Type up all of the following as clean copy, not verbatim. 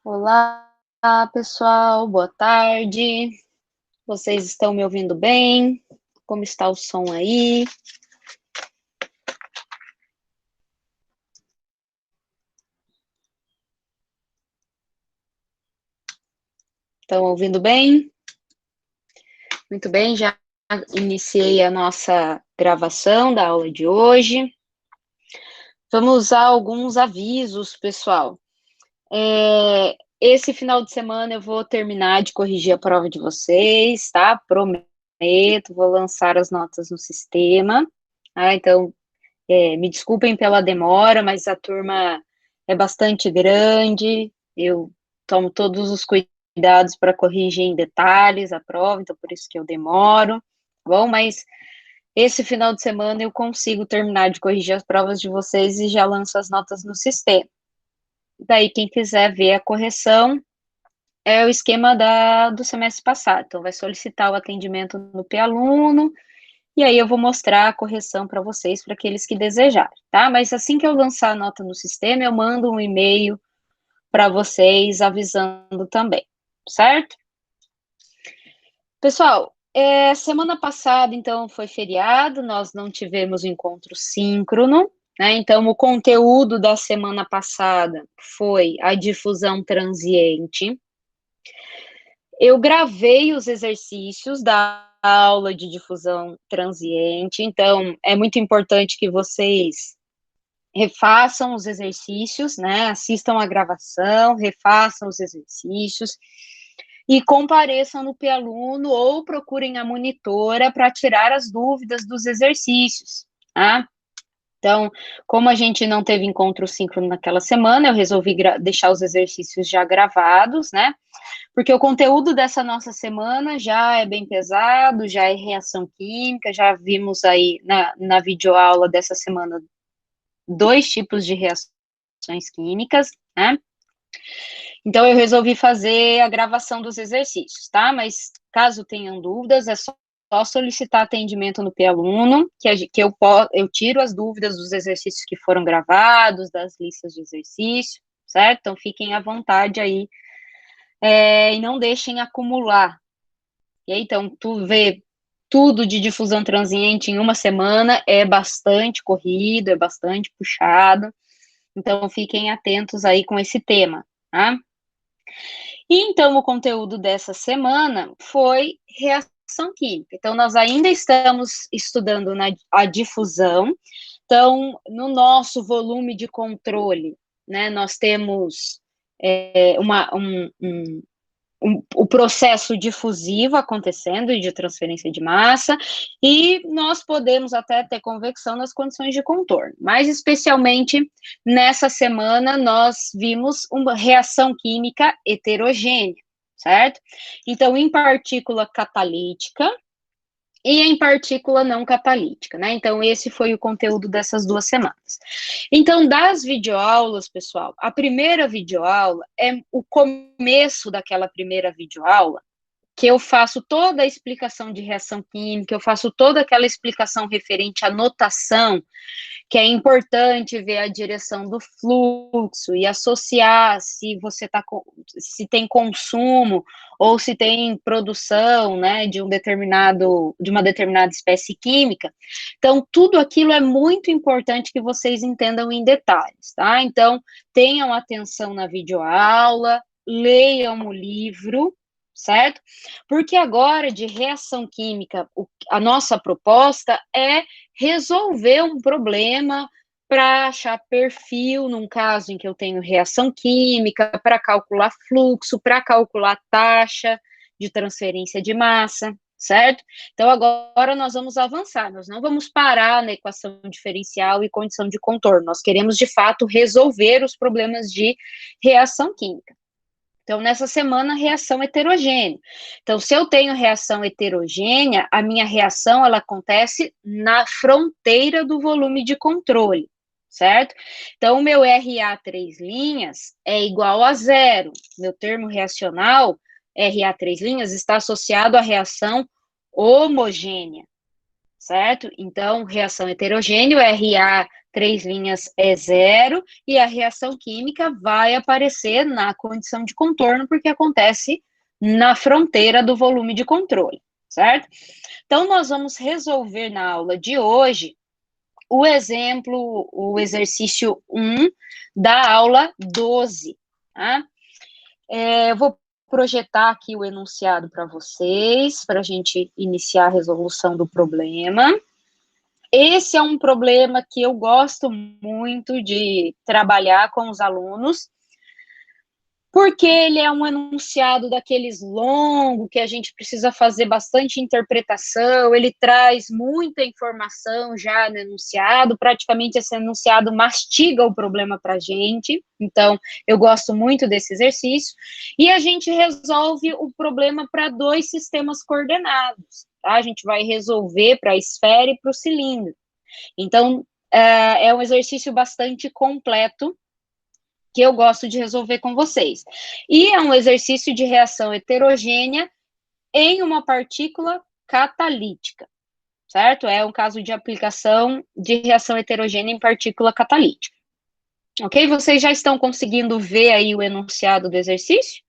Olá, pessoal, boa tarde. Vocês estão me ouvindo bem? Como está o som aí? Estão ouvindo bem? Muito bem, já iniciei a nossa gravação da aula de hoje. Vamos a alguns avisos, pessoal. Esse final de semana eu vou terminar de corrigir a prova de vocês, tá? Prometo, vou lançar as notas no sistema. Então, me desculpem pela demora, mas a turma é bastante grande, eu tomo todos os cuidados para corrigir em detalhes a prova, então por isso que eu demoro, tá bom? Mas esse final de semana eu consigo terminar de corrigir as provas de vocês e já lanço as notas no sistema. Daí, quem quiser ver a correção, é o esquema do semestre passado. Então, vai solicitar o atendimento no P-Aluno, e aí eu vou mostrar a correção para vocês, para aqueles que desejarem, tá? Mas assim que eu lançar a nota no sistema, eu mando um e-mail para vocês avisando também, certo? Pessoal, semana passada, então, foi feriado, nós não tivemos o encontro síncrono, né? Então, o conteúdo da semana passada foi a difusão transiente. Eu gravei os exercícios da aula de difusão transiente, então é muito importante que vocês refaçam os exercícios, né? Assistam a gravação, refaçam os exercícios e compareçam no P-Aluno ou procurem a monitora para tirar as dúvidas dos exercícios, tá? Então, como a gente não teve encontro síncrono naquela semana, eu resolvi deixar os exercícios já gravados, né? Porque o conteúdo dessa nossa semana já é bem pesado, já é reação química, já vimos aí na videoaula dessa semana 2 tipos de reações químicas, né? Então, eu resolvi fazer a gravação dos exercícios, tá? Mas, caso tenham dúvidas, é só solicitar atendimento no P-Aluno, que eu tiro as dúvidas dos exercícios que foram gravados, das listas de exercício, certo? Então, fiquem à vontade aí, e não deixem acumular. E aí, então, tu vê tudo de difusão transiente em uma semana é bastante corrido, é bastante puxado, então fiquem atentos aí com esse tema, tá? E então o conteúdo dessa semana foi reação química. Então nós ainda estamos estudando a difusão. Então, no nosso volume de controle, né, nós temos o processo difusivo acontecendo e de transferência de massa, e nós podemos até ter convecção nas condições de contorno. Mais especialmente, nessa semana, nós vimos uma reação química heterogênea, certo? Então, em partícula catalítica e em partícula não catalítica, né? Então, esse foi o conteúdo dessas 2 semanas. Então, das videoaulas, pessoal, a primeira videoaula é o começo daquela primeira videoaula, que eu faço toda a explicação de reação química, eu faço toda aquela explicação referente à notação, que é importante ver a direção do fluxo e associar se você se tem consumo ou se tem produção, né, de uma determinada espécie química. Então, tudo aquilo é muito importante que vocês entendam em detalhes, tá? Então, tenham atenção na videoaula, leiam o livro, certo? Porque agora, de reação química, a nossa proposta é resolver um problema para achar perfil, num caso em que eu tenho reação química, para calcular fluxo, para calcular taxa de transferência de massa, certo? Então, agora nós vamos avançar, nós não vamos parar na equação diferencial e condição de contorno, nós queremos, de fato, resolver os problemas de reação química. Então, nessa semana, reação heterogênea. Então, se eu tenho reação heterogênea, a minha reação, ela acontece na fronteira do volume de controle, certo? Então, o meu RA 3' é igual a 0. Meu termo reacional, RA 3' está associado à reação homogênea, certo? Então, reação heterogênea, o RA 3 linhas é 0, e a reação química vai aparecer na condição de contorno, porque acontece na fronteira do volume de controle, certo? Então, nós vamos resolver na aula de hoje o exemplo, o exercício 1 da aula 12, tá? Eu vou projetar aqui o enunciado para vocês, para a gente iniciar a resolução do problema. Esse é um problema que eu gosto muito de trabalhar com os alunos, porque ele é um enunciado daqueles longos, que a gente precisa fazer bastante interpretação, ele traz muita informação já no enunciado, praticamente esse enunciado mastiga o problema para a gente, então eu gosto muito desse exercício, e a gente resolve o problema para 2 sistemas coordenados, tá? A gente vai resolver para a esfera e para o cilindro. Então, é um exercício bastante completo, que eu gosto de resolver com vocês. E é um exercício de reação heterogênea em uma partícula catalítica, certo? É um caso de aplicação de reação heterogênea em partícula catalítica. Ok? Vocês já estão conseguindo ver aí o enunciado do exercício?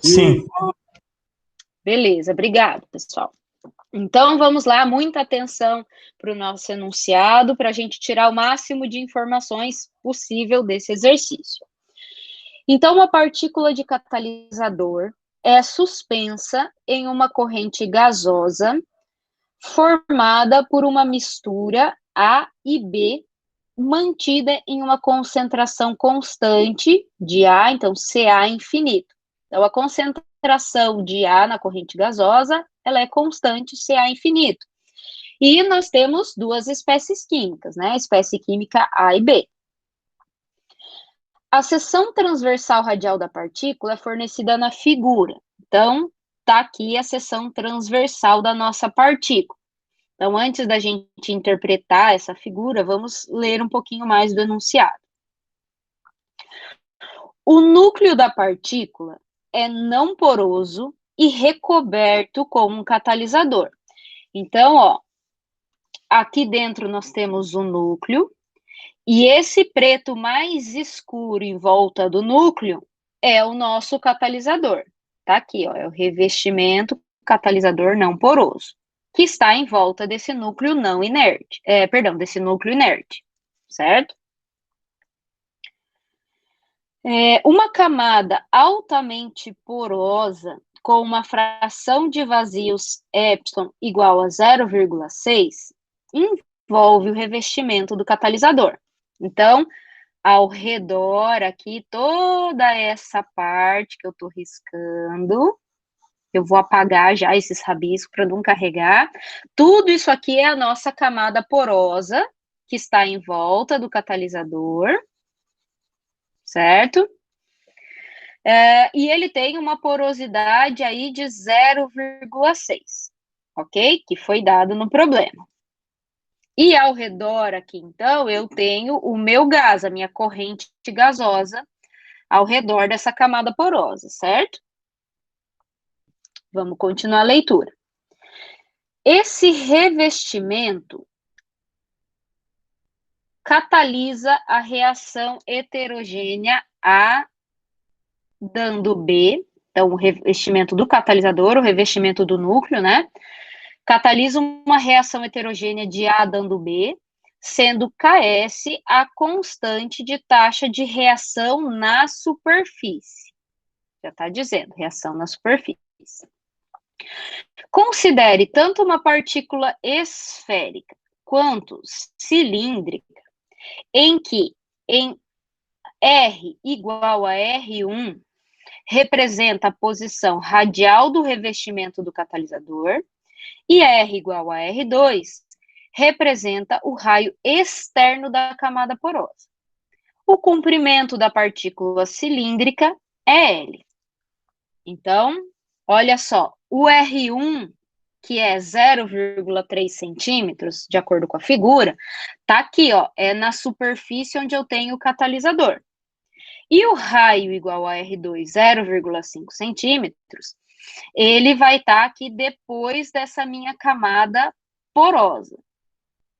Sim. Beleza, obrigado, pessoal. Então, vamos lá, muita atenção para o nosso enunciado, para a gente tirar o máximo de informações possível desse exercício. Então, uma partícula de catalisador é suspensa em uma corrente gasosa formada por uma mistura A e B mantida em uma concentração constante de A, então Ca infinito. Então, a concentração de A na corrente gasosa, ela é constante, Ca infinito. E nós temos 2 espécies químicas, né? A espécie química A e B. A seção transversal radial da partícula é fornecida na figura. Então, está aqui a seção transversal da nossa partícula. Então, antes da gente interpretar essa figura, vamos ler um pouquinho mais do enunciado. O núcleo da partícula é não poroso e recoberto com um catalisador. Então, ó, aqui dentro nós temos o núcleo, e esse preto mais escuro em volta do núcleo é o nosso catalisador. Tá aqui, ó, é o revestimento catalisador não poroso, que está em volta desse núcleo não inerte, desse núcleo inerte, certo? Uma camada altamente porosa com uma fração de vazios epsilon igual a 0,6 envolve o revestimento do catalisador. Então, ao redor aqui, toda essa parte que eu estou riscando, eu vou apagar já esses rabiscos para não carregar. Tudo isso aqui é a nossa camada porosa, que está em volta do catalisador, certo? E ele tem uma porosidade aí de 0,6, ok? Que foi dado no problema. E ao redor aqui, então, eu tenho o meu gás, a minha corrente gasosa, ao redor dessa camada porosa, certo? Vamos continuar a leitura. Esse revestimento catalisa a reação heterogênea A dando B, então o revestimento do catalisador, o revestimento do núcleo, né? Catalisa uma reação heterogênea de A dando B, sendo Ks a constante de taxa de reação na superfície. Já está dizendo, reação na superfície. Considere tanto uma partícula esférica quanto cilíndrica, em que em R igual a R1 representa a posição radial do revestimento do catalisador, e R igual a R2 representa o raio externo da camada porosa. O comprimento da partícula cilíndrica é L. Então, olha só, o R1, que é 0,3 centímetros, de acordo com a figura, tá aqui, ó, é na superfície onde eu tenho o catalisador. E o raio igual a R2, 0,5 centímetros, ele vai estar aqui depois dessa minha camada porosa.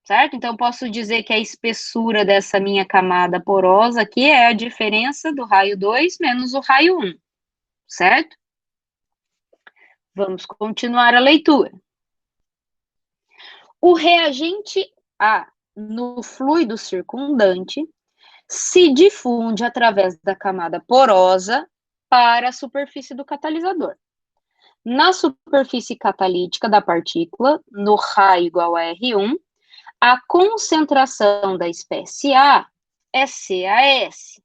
certo? Então, posso dizer que a espessura dessa minha camada porosa aqui é a diferença do raio 2 menos o raio 1, certo? Vamos continuar a leitura. O reagente A no fluido circundante se difunde através da camada porosa para a superfície do catalisador. Na superfície catalítica da partícula, no raio igual a R1, a concentração da espécie A é CaS.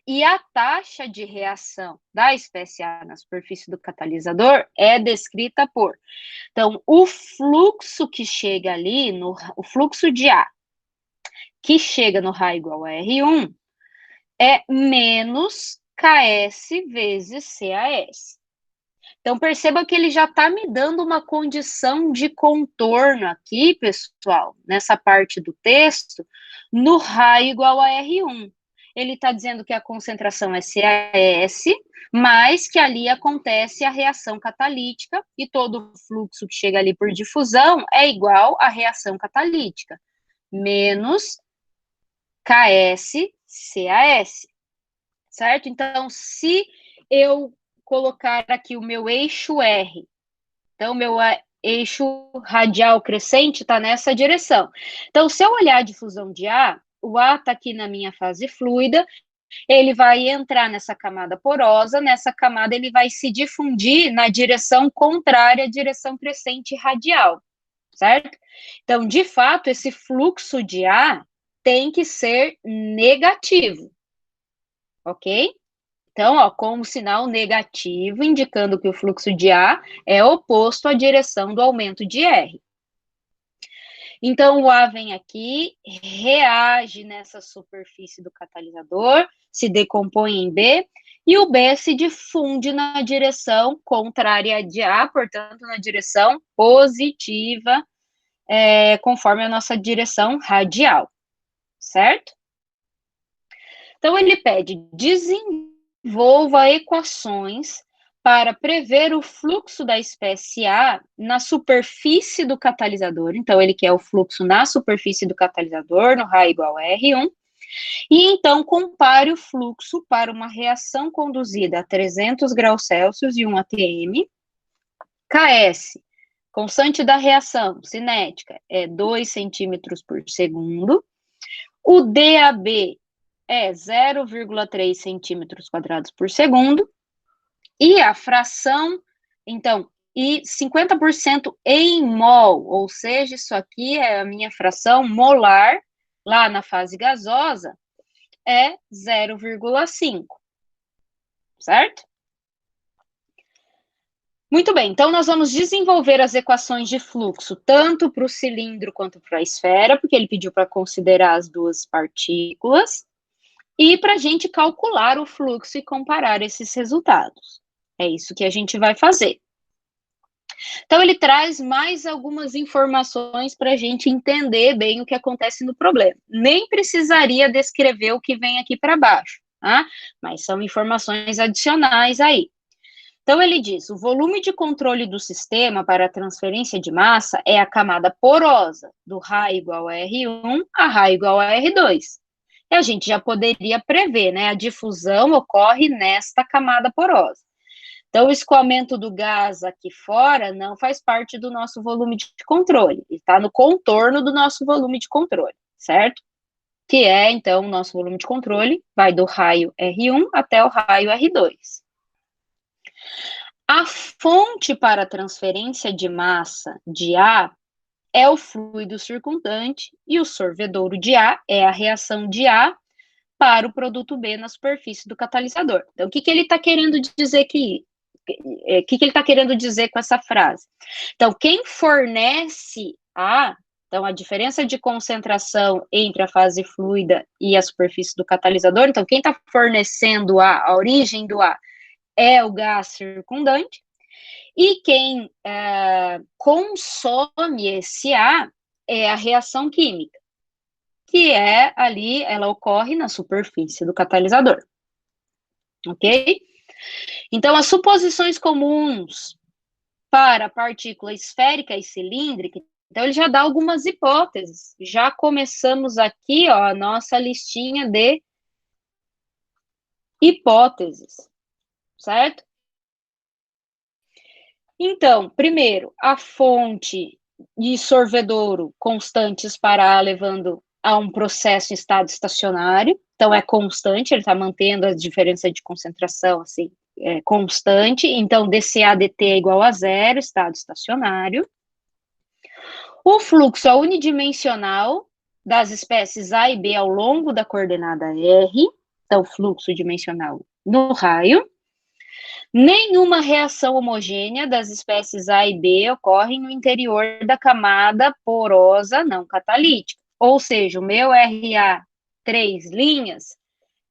E a taxa de reação da espécie A na superfície do catalisador é descrita por... Então, o fluxo que chega ali, o fluxo de A, que chega no raio igual a R1, é menos Ks vezes CaS. Então, perceba que ele já está me dando uma condição de contorno aqui, pessoal, nessa parte do texto, no raio igual a R1. Ele está dizendo que a concentração é CaS, mas que ali acontece a reação catalítica e todo o fluxo que chega ali por difusão é igual à reação catalítica, menos Ks, CaS, certo? Então, se eu colocar aqui o meu eixo R, então, meu eixo radial crescente está nessa direção. Então, se eu olhar a difusão de A, o A está aqui na minha fase fluida, ele vai entrar nessa camada porosa, nessa camada ele vai se difundir na direção contrária à direção crescente radial, certo? Então, de fato, esse fluxo de A tem que ser negativo, ok? Então, ó, com um sinal negativo, indicando que o fluxo de A é oposto à direção do aumento de R. Então, o A vem aqui, reage nessa superfície do catalisador, se decompõe em B, e o B se difunde na direção contrária de A, portanto, na direção positiva, conforme a nossa direção radial, certo? Então, ele pede, desenvolva equações para prever o fluxo da espécie A na superfície do catalisador. Então, ele quer o fluxo na superfície do catalisador, no raio igual a R1. E, então, compare o fluxo para uma reação conduzida a 300 graus Celsius e 1 atm. Ks, constante da reação cinética, é 2 centímetros por segundo. O DAB é 0,3 centímetros quadrados por segundo. E a fração, então, e 50% em mol, ou seja, isso aqui é a minha fração molar, lá na fase gasosa, é 0,5, certo? Muito bem, então nós vamos desenvolver as equações de fluxo, tanto para o cilindro quanto para a esfera, porque ele pediu para considerar as duas partículas, e para a gente calcular o fluxo e comparar esses resultados. É isso que a gente vai fazer. Então, ele traz mais algumas informações para a gente entender bem o que acontece no problema. Nem precisaria descrever o que vem aqui para baixo, tá? Mas são informações adicionais aí. Então, ele diz, o volume de controle do sistema para a transferência de massa é a camada porosa, do raio igual a R1 a raio igual a R2. E a gente já poderia prever, né? A difusão ocorre nesta camada porosa. Então, o escoamento do gás aqui fora não faz parte do nosso volume de controle, ele está no contorno do nosso volume de controle, certo? Que é, então, o nosso volume de controle vai do raio R1 até o raio R2. A fonte para a transferência de massa de A é o fluido circundante e o sorvedouro de A é a reação de A para o produto B na superfície do catalisador. Então, o que ele está querendo dizer aqui? O que ele está querendo dizer com essa frase? Então, quem fornece então, a diferença de concentração entre a fase fluida e a superfície do catalisador, então, quem está fornecendo a origem do A, é o gás circundante, e quem consome esse A é a reação química, que é ali, ela ocorre na superfície do catalisador, ok? Então, as suposições comuns para a partícula esférica e cilíndrica, Então, ele já dá algumas hipóteses. Já começamos aqui, ó, a nossa listinha de hipóteses, certo? Então, primeiro, a fonte de sorvedouro constantes para levando a um processo em estado estacionário. Então, é constante, ele está mantendo a diferença de concentração, assim, constante. Então, dCA/dt é igual a zero, estado estacionário. O fluxo é unidimensional das espécies A e B ao longo da coordenada R. Então, fluxo dimensional no raio. Nenhuma reação homogênea das espécies A e B ocorre no interior da camada porosa não catalítica. Ou seja, o meu RA 3'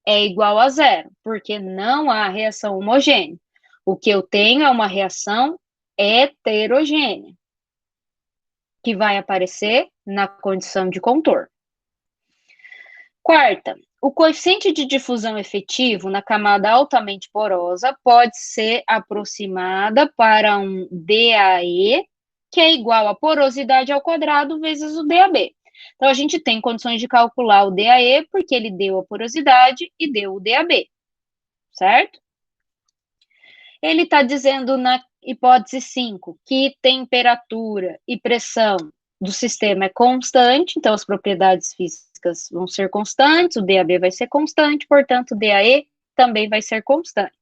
é igual a zero, porque não há reação homogênea. O que eu tenho é uma reação heterogênea, que vai aparecer na condição de contorno. Quarta, o coeficiente de difusão efetivo na camada altamente porosa pode ser aproximada para um DAE, que é igual a porosidade ao quadrado vezes o DAB. Então, a gente tem condições de calcular o DAE, porque ele deu a porosidade e deu o DAB, certo? Ele está dizendo na hipótese 5 que temperatura e pressão do sistema é constante, então as propriedades físicas vão ser constantes, o DAB vai ser constante, portanto, o DAE também vai ser constante,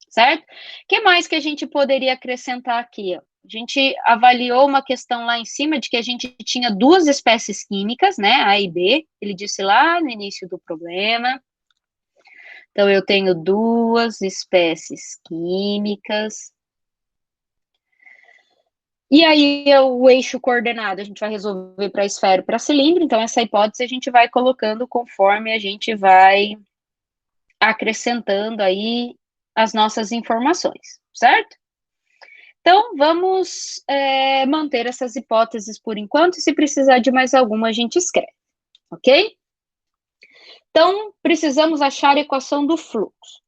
certo? O que mais que a gente poderia acrescentar aqui? Ó? A gente avaliou uma questão lá em cima de que a gente tinha duas espécies químicas, né, A e B, ele disse lá no início do problema. Então, eu tenho duas espécies químicas. E aí, o eixo coordenado, a gente vai resolver para esfera e para cilindro. Então, essa hipótese a gente vai colocando conforme a gente vai acrescentando aí as nossas informações, certo? Então, vamos manter essas hipóteses por enquanto. E se precisar de mais alguma, a gente escreve, ok? Então, precisamos achar a equação do fluxo.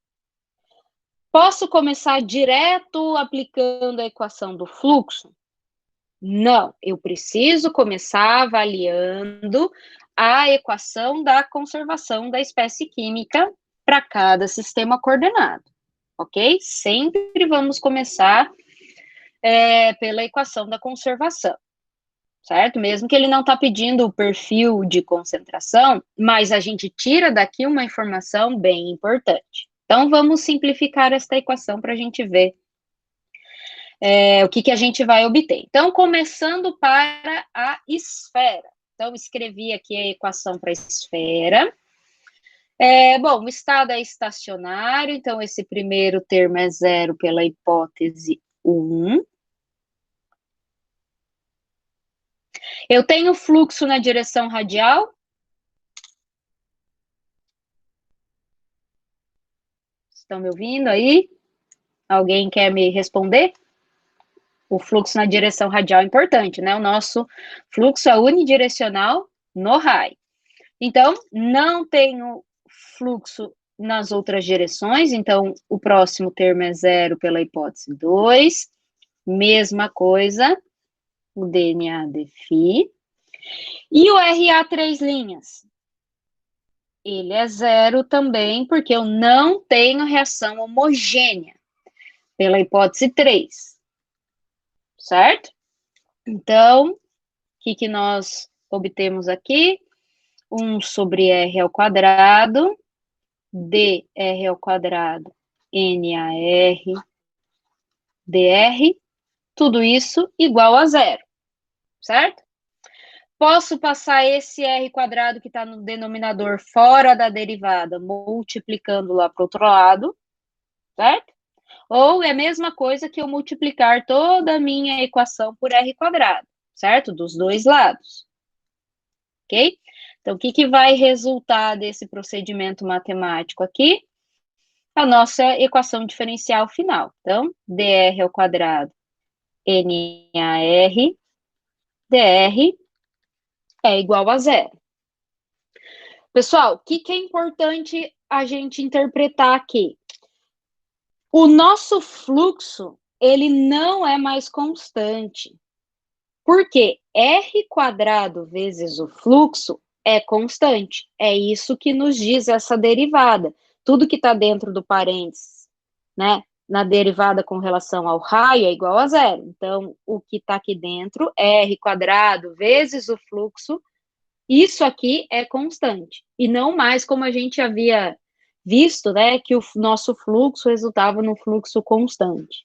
Posso começar direto aplicando a equação do fluxo? Não, eu preciso começar avaliando a equação da conservação da espécie química para cada sistema coordenado, ok? Sempre vamos começar pela equação da conservação, certo? Mesmo que ele não está pedindo o perfil de concentração, mas a gente tira daqui uma informação bem importante. Então, vamos simplificar esta equação para a gente ver o que a gente vai obter. Então, começando para a esfera. Então, escrevi aqui a equação para a esfera. Bom, o estado é estacionário, então esse primeiro termo é zero pela hipótese 1. Eu tenho fluxo na direção radial. Estão me ouvindo aí? Alguém quer me responder? O fluxo na direção radial é importante, né? O nosso fluxo é unidirecional no raio. Então, não tenho fluxo nas outras direções, então o próximo termo é zero pela hipótese 2. Mesma coisa, o DNA defi. E o RA 3'? Ele é zero também, porque eu não tenho reação homogênea, pela hipótese 3. Certo? Então, o que nós obtemos aqui? 1 sobre R ao quadrado, dR ao quadrado, NAR, dR, tudo isso igual a zero, certo? Posso passar esse R quadrado que está no denominador fora da derivada, multiplicando lá para o outro lado, certo? Ou é a mesma coisa que eu multiplicar toda a minha equação por R quadrado, certo? Dos dois lados, ok? Então, o que vai resultar desse procedimento matemático aqui? A nossa equação diferencial final. Então, dr ao quadrado, NAR, dr é igual a zero. Pessoal, o que é importante a gente interpretar aqui? O nosso fluxo, ele não é mais constante. Por quê? R quadrado vezes o fluxo é constante. É isso que nos diz essa derivada. Tudo que está dentro do parênteses, né, na derivada com relação ao raio é igual a zero. Então, o que está aqui dentro, R quadrado vezes o fluxo, isso aqui é constante. E não mais como a gente havia visto, né, que o nosso fluxo resultava no fluxo constante.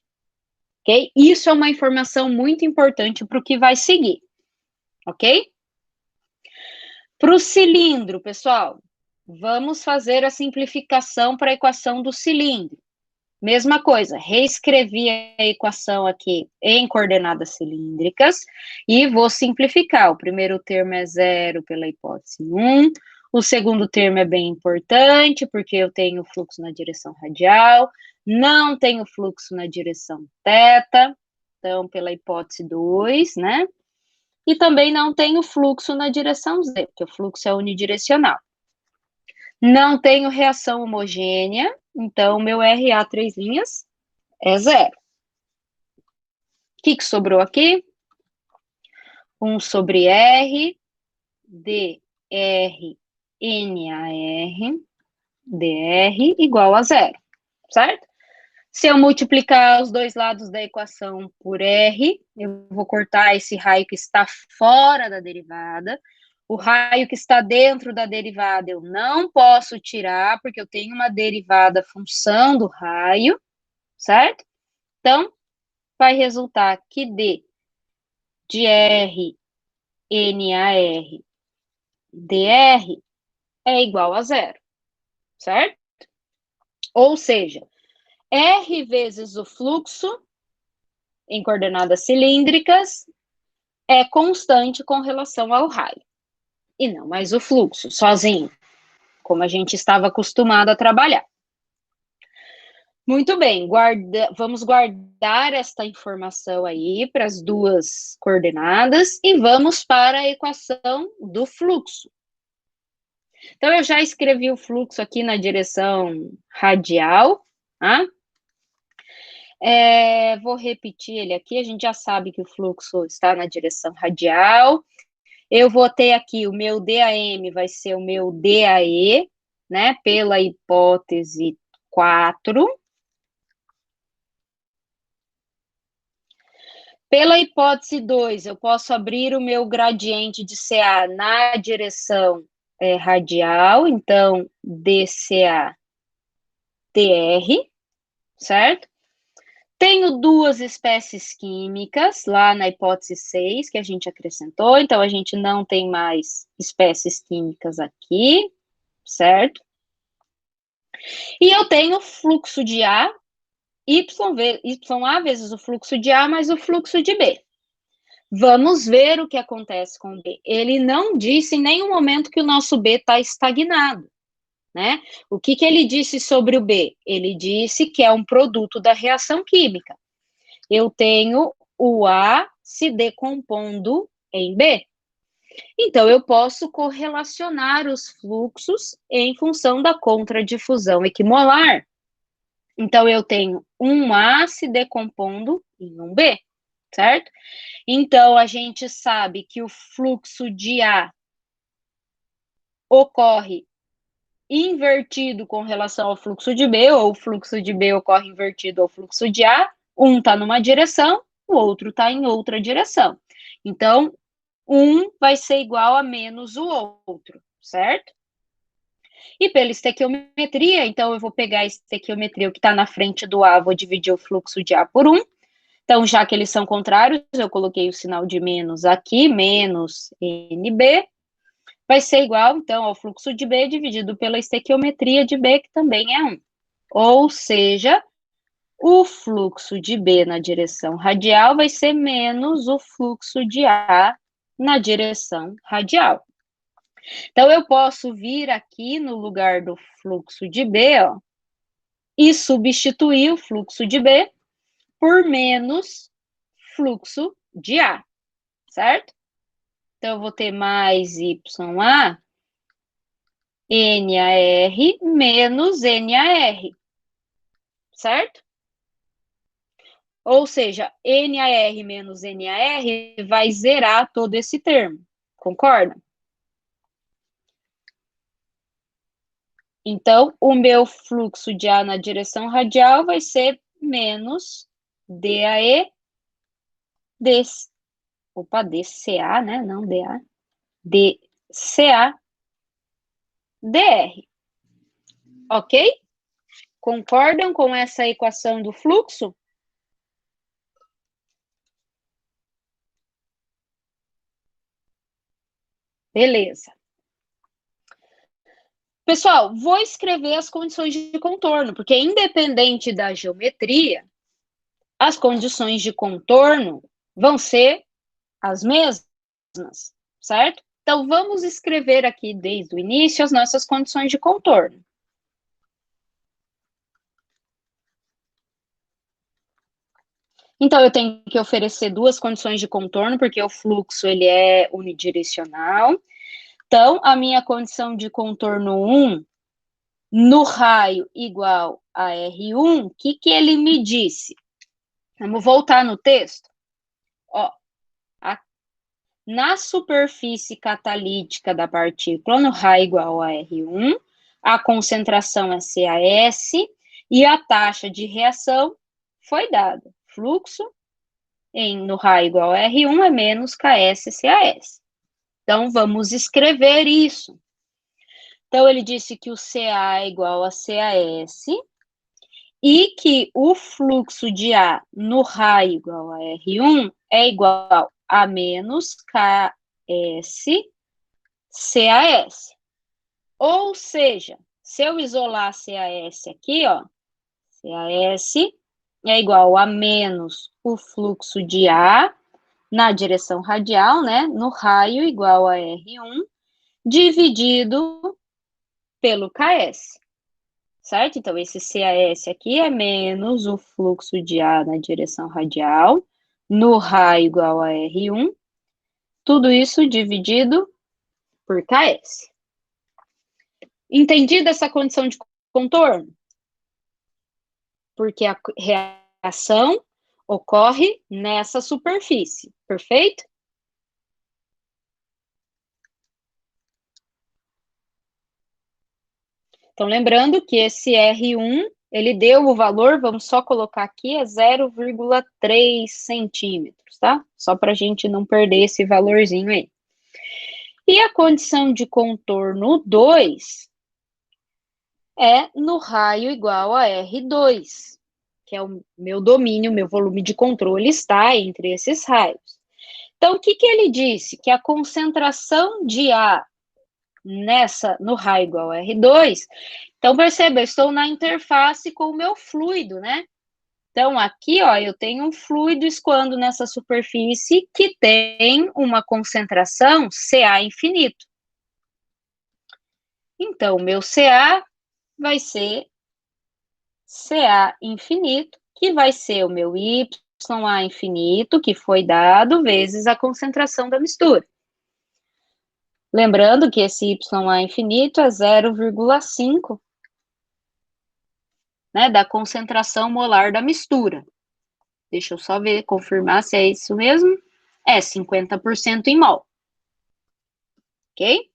Ok? Isso é uma informação muito importante para o que vai seguir. Ok? Para o cilindro, pessoal, vamos fazer a simplificação para a equação do cilindro. Mesma coisa, reescrevi a equação aqui em coordenadas cilíndricas e vou simplificar. O primeiro termo é zero pela hipótese 1, o segundo termo é bem importante, porque eu tenho fluxo na direção radial, não tenho fluxo na direção θ, então pela hipótese 2, né? E também não tenho fluxo na direção Z, porque o fluxo é unidirecional. Não tenho reação homogênea, então meu RA 3 linhas é zero. O que sobrou aqui? 1 sobre R, dr, NAR, dr igual a zero, certo? Se eu multiplicar os dois lados da equação por R, eu vou cortar esse raio que está fora da derivada. O raio que está dentro da derivada eu não posso tirar, porque eu tenho uma derivada função do raio, certo? Então, vai resultar que D de R, NAR, dr é igual a zero, certo? Ou seja, R vezes o fluxo em coordenadas cilíndricas é constante com relação ao raio, e não mais o fluxo, sozinho, como a gente estava acostumado a trabalhar. Muito bem, vamos guardar esta informação aí para as duas coordenadas e vamos para a equação do fluxo. Então, eu já escrevi o fluxo aqui na direção radial, tá? Vou repetir ele aqui, a gente já sabe que o fluxo está na direção radial. Eu vou ter aqui o meu DAM, vai ser o meu DAE, né, pela hipótese 4. Pela hipótese 2, eu posso abrir o meu gradiente de CA na direção radial, então dCA dr, certo? Tenho duas espécies químicas lá na hipótese 6, que a gente acrescentou, então a gente não tem mais espécies químicas aqui, certo? E eu tenho fluxo de A, YA vezes o fluxo de A mais o fluxo de B. Vamos ver o que acontece com o B. Ele não disse em nenhum momento que o nosso B está estagnado, né? O que ele disse sobre o B? Ele disse que é um produto da reação química. Eu tenho o A se decompondo em B. Então, eu posso correlacionar os fluxos em função da contradifusão equimolar. Então, eu tenho um A se decompondo em um B, certo? Então, a gente sabe que o fluxo de A ocorre invertido com relação ao fluxo de B, ou o fluxo de B ocorre invertido ao fluxo de A. Um está numa direção, o outro está em outra direção. Então, um vai ser igual a menos o outro, certo? E pela estequiometria, então eu vou pegar a estequiometria, o que está na frente do A, vou dividir o fluxo de A por 1. Então, já que eles são contrários, eu coloquei o sinal de menos aqui, menos NB, vai ser igual, então, ao fluxo de B dividido pela estequiometria de B, que também é 1. Ou seja, o fluxo de B na direção radial vai ser menos o fluxo de A na direção radial. Então, eu posso vir aqui no lugar do fluxo de B, ó, e substituir o fluxo de B por menos fluxo de A, certo? Então, eu vou ter mais YA, NAR menos NAR, certo? Ou seja, NAR menos NAR vai zerar todo esse termo. Concorda? Então, o meu fluxo de A na direção radial vai ser menos DAE DCA, né? Não DA. DCA DR. Ok? Concordam com essa equação do fluxo? Beleza. Pessoal, vou escrever as condições de contorno, porque independente da geometria, as condições de contorno vão ser as mesmas, certo? Então, vamos escrever aqui desde o início as nossas condições de contorno. Então, eu tenho que oferecer duas condições de contorno, porque o fluxo ele é unidirecional. Então, a minha condição de contorno 1 no raio igual a R1, o que ele me disse? Vamos voltar no texto? Ó, na superfície catalítica da partícula, no raio igual a R1, a concentração é CaS e a taxa de reação foi dada. Fluxo no raio igual a R1 é menos KS-CaS. Então, vamos escrever isso. Então, ele disse que o Ca é igual a CaS e que o fluxo de A no raio igual a R1 é igual a menos KS-CaS. Ou seja, se eu isolar CaS aqui, ó, CaS é igual a menos o fluxo de A na direção radial, né, no raio igual a R1, dividido pelo KS, certo? Então, esse CaS aqui é menos o fluxo de A na direção radial, no raio igual a R1, tudo isso dividido por KS. Entendida essa condição de contorno? Porque a reação ocorre nessa superfície, perfeito? Então, lembrando que esse R1, ele deu o valor, vamos só colocar aqui, é 0,3 centímetros, tá? Só para a gente não perder esse valorzinho aí. E a condição de contorno 2 é no raio igual a R2, que é o meu domínio, meu volume de controle está entre esses raios. Então, o que ele disse? Que a concentração de A no raio igual a R2, então perceba, eu estou na interface com o meu fluido, né? Então, aqui, ó, eu tenho um fluido escoando nessa superfície que tem uma concentração Ca infinito. Então, o meu Ca vai ser Ca infinito, que vai ser o meu YA infinito, que foi dado, vezes a concentração da mistura. Lembrando que esse YA infinito é 0,5, né, da concentração molar da mistura. Deixa eu só ver, confirmar se é isso mesmo. É 50% em mol. Ok?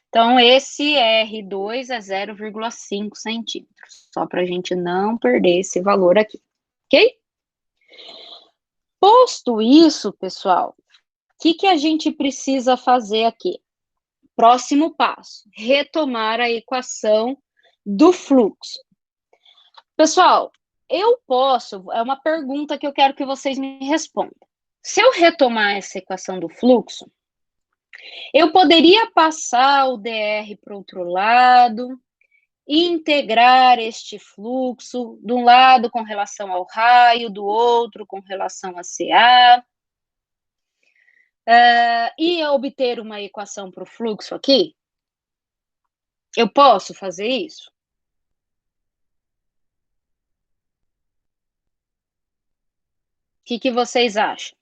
Então, esse R2 é 0,5 centímetros. Só para a gente não perder esse valor aqui. Ok? Posto isso, pessoal, o que a gente precisa fazer aqui? Próximo passo, retomar a equação do fluxo. Pessoal, eu posso, é uma pergunta que eu quero que vocês me respondam. Se eu retomar essa equação do fluxo, eu poderia passar o dr para o outro lado, e integrar este fluxo, de um lado com relação ao raio, do outro com relação a Ca, e obter uma equação para o fluxo aqui? Eu posso fazer isso? O que vocês acham?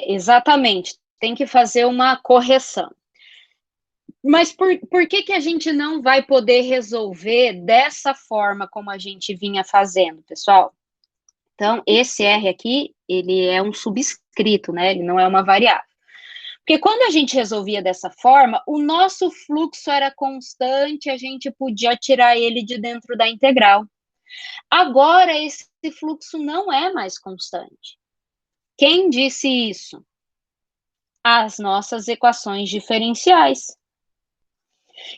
Exatamente, tem que fazer uma correção. Mas por que a gente não vai poder resolver dessa forma como a gente vinha fazendo, pessoal? Então, esse R aqui, ele é um subscrito, né? Ele não é uma variável. Porque quando a gente resolvia dessa forma, o nosso fluxo era constante, a gente podia tirar ele de dentro da integral. Agora, esse fluxo não é mais constante. Quem disse isso? As nossas equações diferenciais.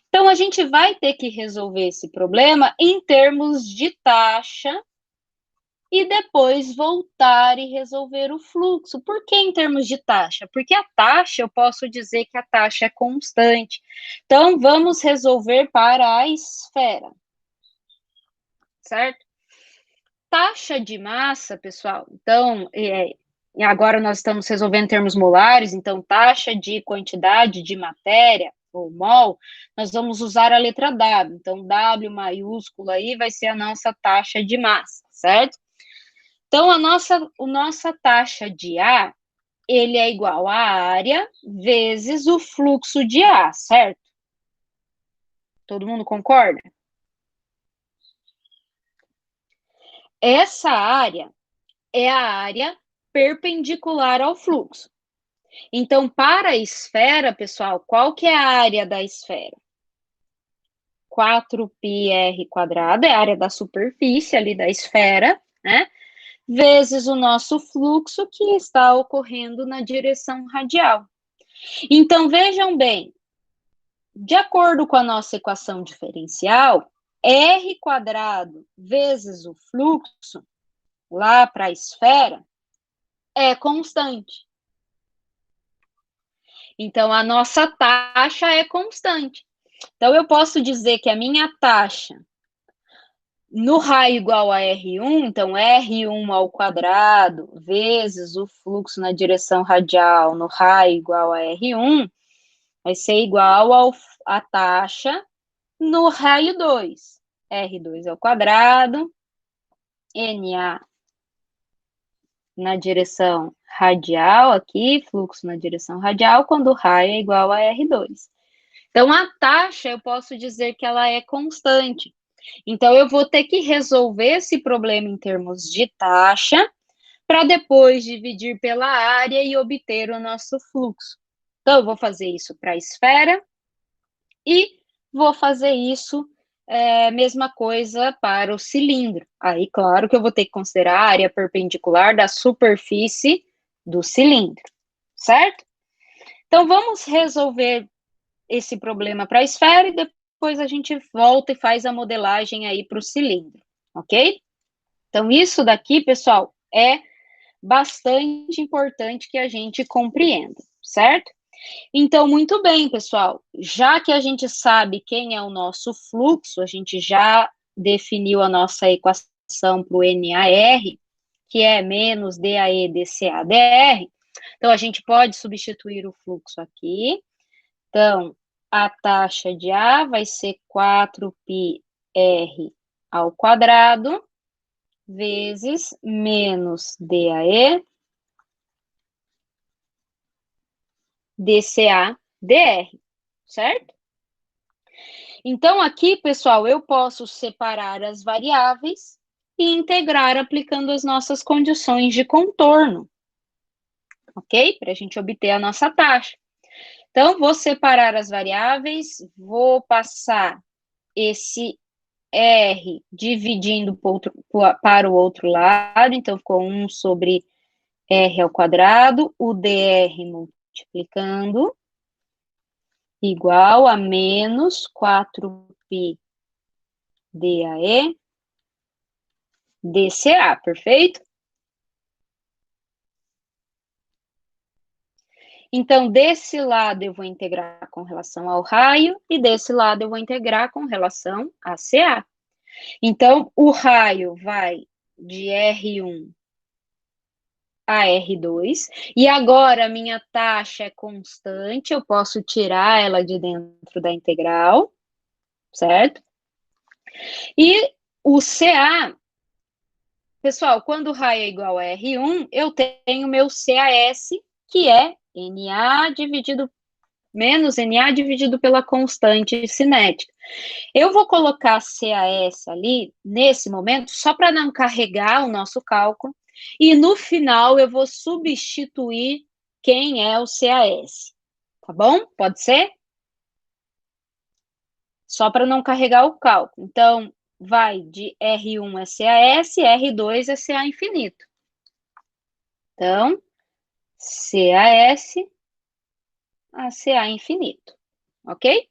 Então, a gente vai ter que resolver esse problema em termos de taxa e depois voltar e resolver o fluxo. Por que em termos de taxa? Porque a taxa, eu posso dizer que a taxa é constante. Então, vamos resolver para a esfera, certo? Taxa de massa, pessoal, então, agora nós estamos resolvendo em termos molares, então, taxa de quantidade de matéria, ou mol, nós vamos usar a letra W. Então, W maiúsculo aí vai ser a nossa taxa de massa, certo? Então, a nossa taxa de A, ele é igual à área vezes o fluxo de A, certo? Todo mundo concorda? Essa área é a área perpendicular ao fluxo. Então, para a esfera, pessoal, qual que é a área da esfera? 4πr² é a área da superfície ali da esfera, né? Vezes o nosso fluxo que está ocorrendo na direção radial. Então, vejam bem, de acordo com a nossa equação diferencial, r² vezes o fluxo, lá para a esfera, é constante. Então, a nossa taxa é constante. Então, eu posso dizer que a minha taxa no raio igual a R1, então R1 ao quadrado vezes o fluxo na direção radial no raio igual a R1, vai ser igual à taxa no raio 2. R2 ao quadrado, NA na direção radial aqui, fluxo na direção radial, quando o raio é igual a R2. Então, a taxa, eu posso dizer que ela é constante. Então, eu vou ter que resolver esse problema em termos de taxa, para depois dividir pela área e obter o nosso fluxo. Então, eu vou fazer isso para a esfera e vou fazer isso, mesma coisa para o cilindro. Aí, claro que eu vou ter que considerar a área perpendicular da superfície do cilindro, certo? Então, vamos resolver esse problema para a esfera e depois a gente volta e faz a modelagem aí para o cilindro, ok? Então, isso daqui, pessoal, é bastante importante que a gente compreenda, certo? Então, muito bem, pessoal, já que a gente sabe quem é o nosso fluxo, a gente já definiu a nossa equação para o NAR, que é menos DAE dCA dr, então a gente pode substituir o fluxo aqui. Então, a taxa de A vai ser 4πr ao quadrado vezes menos DAE dCA dr, certo? Então, aqui, pessoal, eu posso separar as variáveis e integrar aplicando as nossas condições de contorno, ok? Para a gente obter a nossa taxa. Então, vou separar as variáveis, vou passar esse R dividindo para o outro lado, então ficou 1 sobre R ao quadrado, o dr multiplicando, igual a menos 4π DAE dCA, perfeito? Então, desse lado eu vou integrar com relação ao raio e desse lado eu vou integrar com relação a CA. Então, o raio vai de R1 a R2, e agora a minha taxa é constante, eu posso tirar ela de dentro da integral, certo? E o CA, pessoal, quando o raio é igual a R1, eu tenho meu CAS, que é NA dividido menos NA dividido pela constante cinética. Eu vou colocar CAS ali, nesse momento, só para não carregar o nosso cálculo, e no final eu vou substituir quem é o CAS, tá bom? Pode ser? Só para não carregar o cálculo. Então, vai de R1 é CAS, R2 é CA infinito. Então, CAS a CA infinito, ok?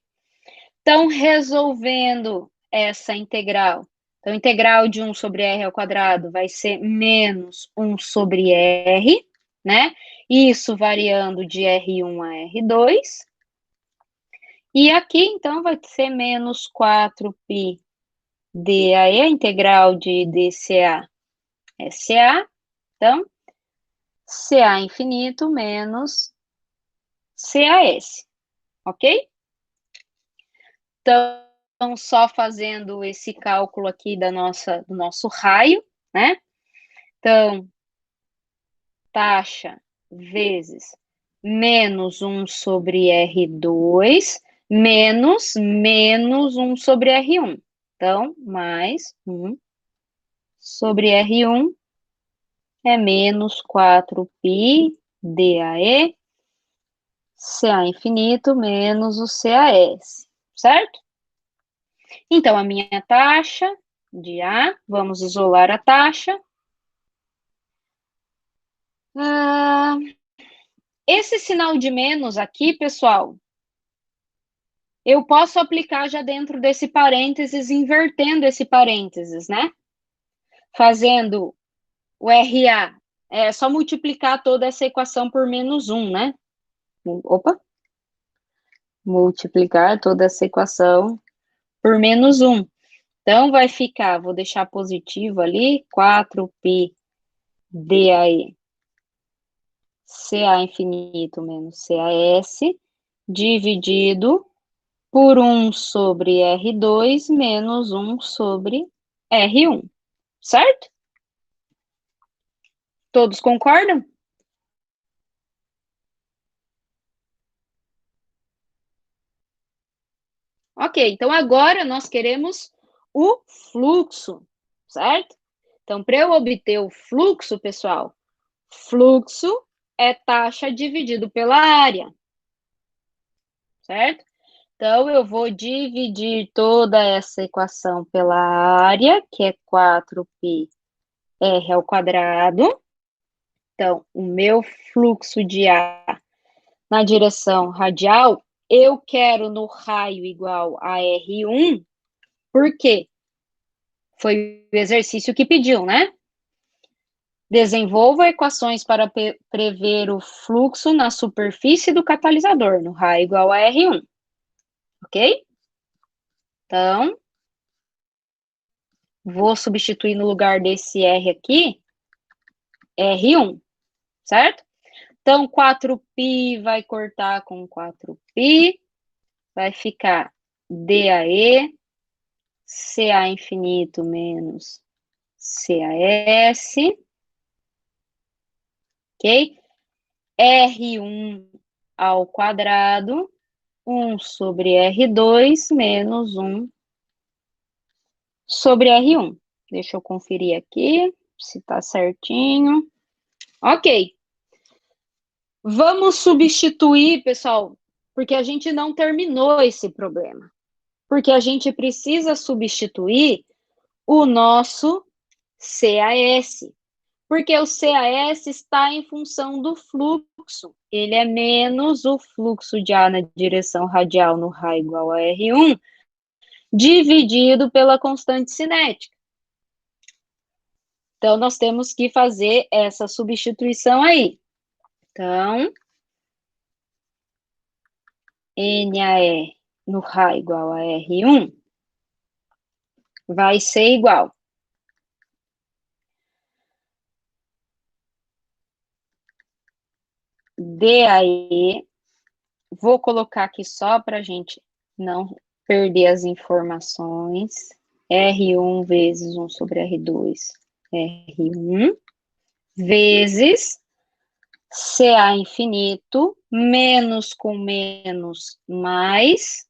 Então, resolvendo essa integral, então, integral de 1 sobre R ao quadrado vai ser menos 1 sobre R, né? Isso variando de R1 a R2. E aqui, então, vai ser menos 4π DAE, a integral de dCA é CA. Então, CA infinito menos CAS, ok? Então, só fazendo esse cálculo aqui do nosso raio, né? Então, taxa vezes menos 1 sobre R2 menos 1 sobre R1. Então, mais 1 sobre R1 é menos 4π DAE, CA infinito menos o CAS, certo? Então, a minha taxa de A, vamos isolar a taxa. Esse sinal de menos aqui, pessoal, eu posso aplicar já dentro desse parênteses, invertendo esse parênteses, né? Fazendo o RA, é só multiplicar toda essa equação por menos 1, né? Opa! Multiplicar toda essa equação por menos 1. Então, vai ficar, vou deixar positivo ali, 4π DAE, CA infinito menos CAS, dividido por 1 sobre R2 menos 1 sobre R1, certo? Todos concordam? Ok, então agora nós queremos o fluxo, certo? Então, para eu obter o fluxo, pessoal, fluxo é taxa dividido pela área, certo? Então, eu vou dividir toda essa equação pela área, que é 4π R ao quadrado. Então, o meu fluxo de ar na direção radial, eu quero no raio igual a R1, por quê? Foi o exercício que pediu, né? Desenvolva equações para prever o fluxo na superfície do catalisador, no raio igual a R1. Ok? Então, vou substituir no lugar desse R aqui, R1, certo? Então, 4π vai cortar com 4π, vai ficar DAE, CA infinito menos CAS, ok? R1 ao quadrado, 1 sobre R2 menos 1 sobre R1. Deixa eu conferir aqui se tá certinho. Ok. Vamos substituir, pessoal, porque a gente não terminou esse problema. Porque a gente precisa substituir o nosso CAS. Porque o CAS está em função do fluxo. Ele é menos o fluxo de A na direção radial no raio igual a R1, dividido pela constante cinética. Então, nós temos que fazer essa substituição aí. Então, NAE no raio igual a R1 vai ser igual DAE, vou colocar aqui só para a gente não perder as informações, R1 vezes 1 sobre R2 R1 vezes CA infinito, menos com menos, mais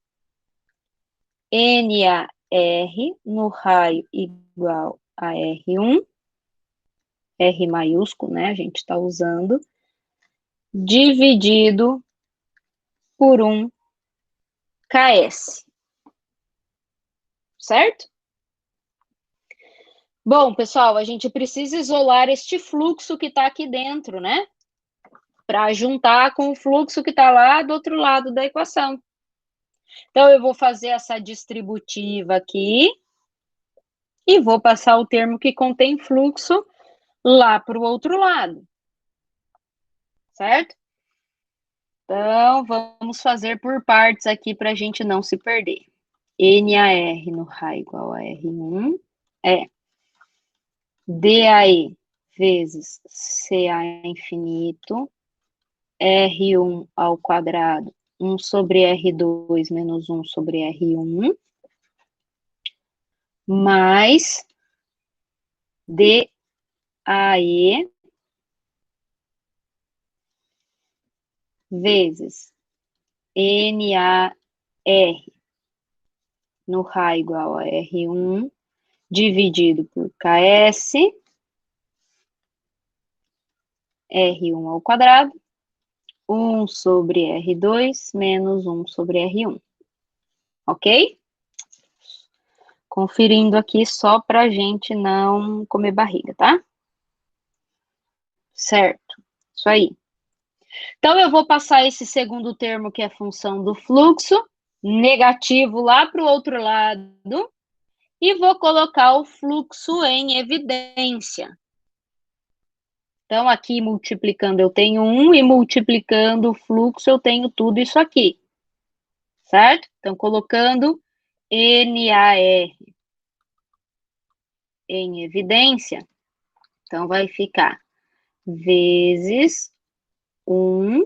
NAR no raio igual a R1, R maiúsculo, né, a gente está usando, dividido por 1 KS, certo? Bom, pessoal, a gente precisa isolar este fluxo que está aqui dentro, né? Para juntar com o fluxo que está lá do outro lado da equação. Então, eu vou fazer essa distributiva aqui e vou passar o termo que contém fluxo lá para o outro lado. Certo? Então, vamos fazer por partes aqui para a gente não se perder. NAR no raio igual a R1 é DAE vezes CA infinito, R1 ao quadrado, 1 sobre R2 menos 1 sobre R1, mais DAE vezes NAR no raio igual a R1, dividido por KS, R1 ao quadrado, 1 sobre R2 menos 1 sobre R1. Ok? Conferindo aqui só para a gente não comer barriga, tá? Certo. Isso aí. Então, eu vou passar esse segundo termo, que é a função do fluxo, negativo lá para o outro lado, e vou colocar o fluxo em evidência. Então, aqui multiplicando eu tenho 1 e multiplicando o fluxo eu tenho tudo isso aqui. Certo? Então, colocando NAR em evidência, então vai ficar vezes 1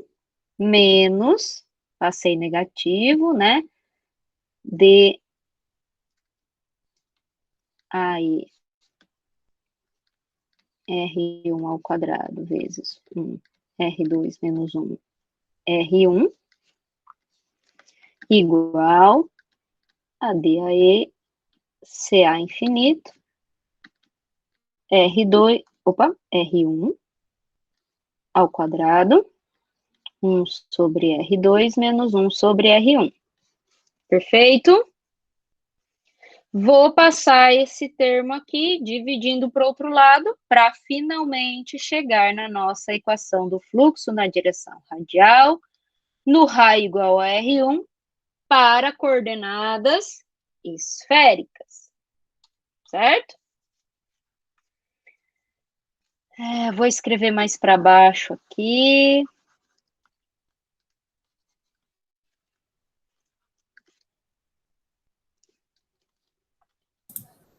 menos, passei negativo, né? DAE R1 ao quadrado vezes 1, R2 menos 1, R1, igual a DAE CA infinito, R1 ao quadrado, 1 sobre R2 menos 1 sobre R1. Perfeito? Vou passar esse termo aqui, dividindo para o outro lado, para finalmente chegar na nossa equação do fluxo na direção radial, no raio igual a R1, para coordenadas esféricas. Certo? Vou escrever mais para baixo aqui.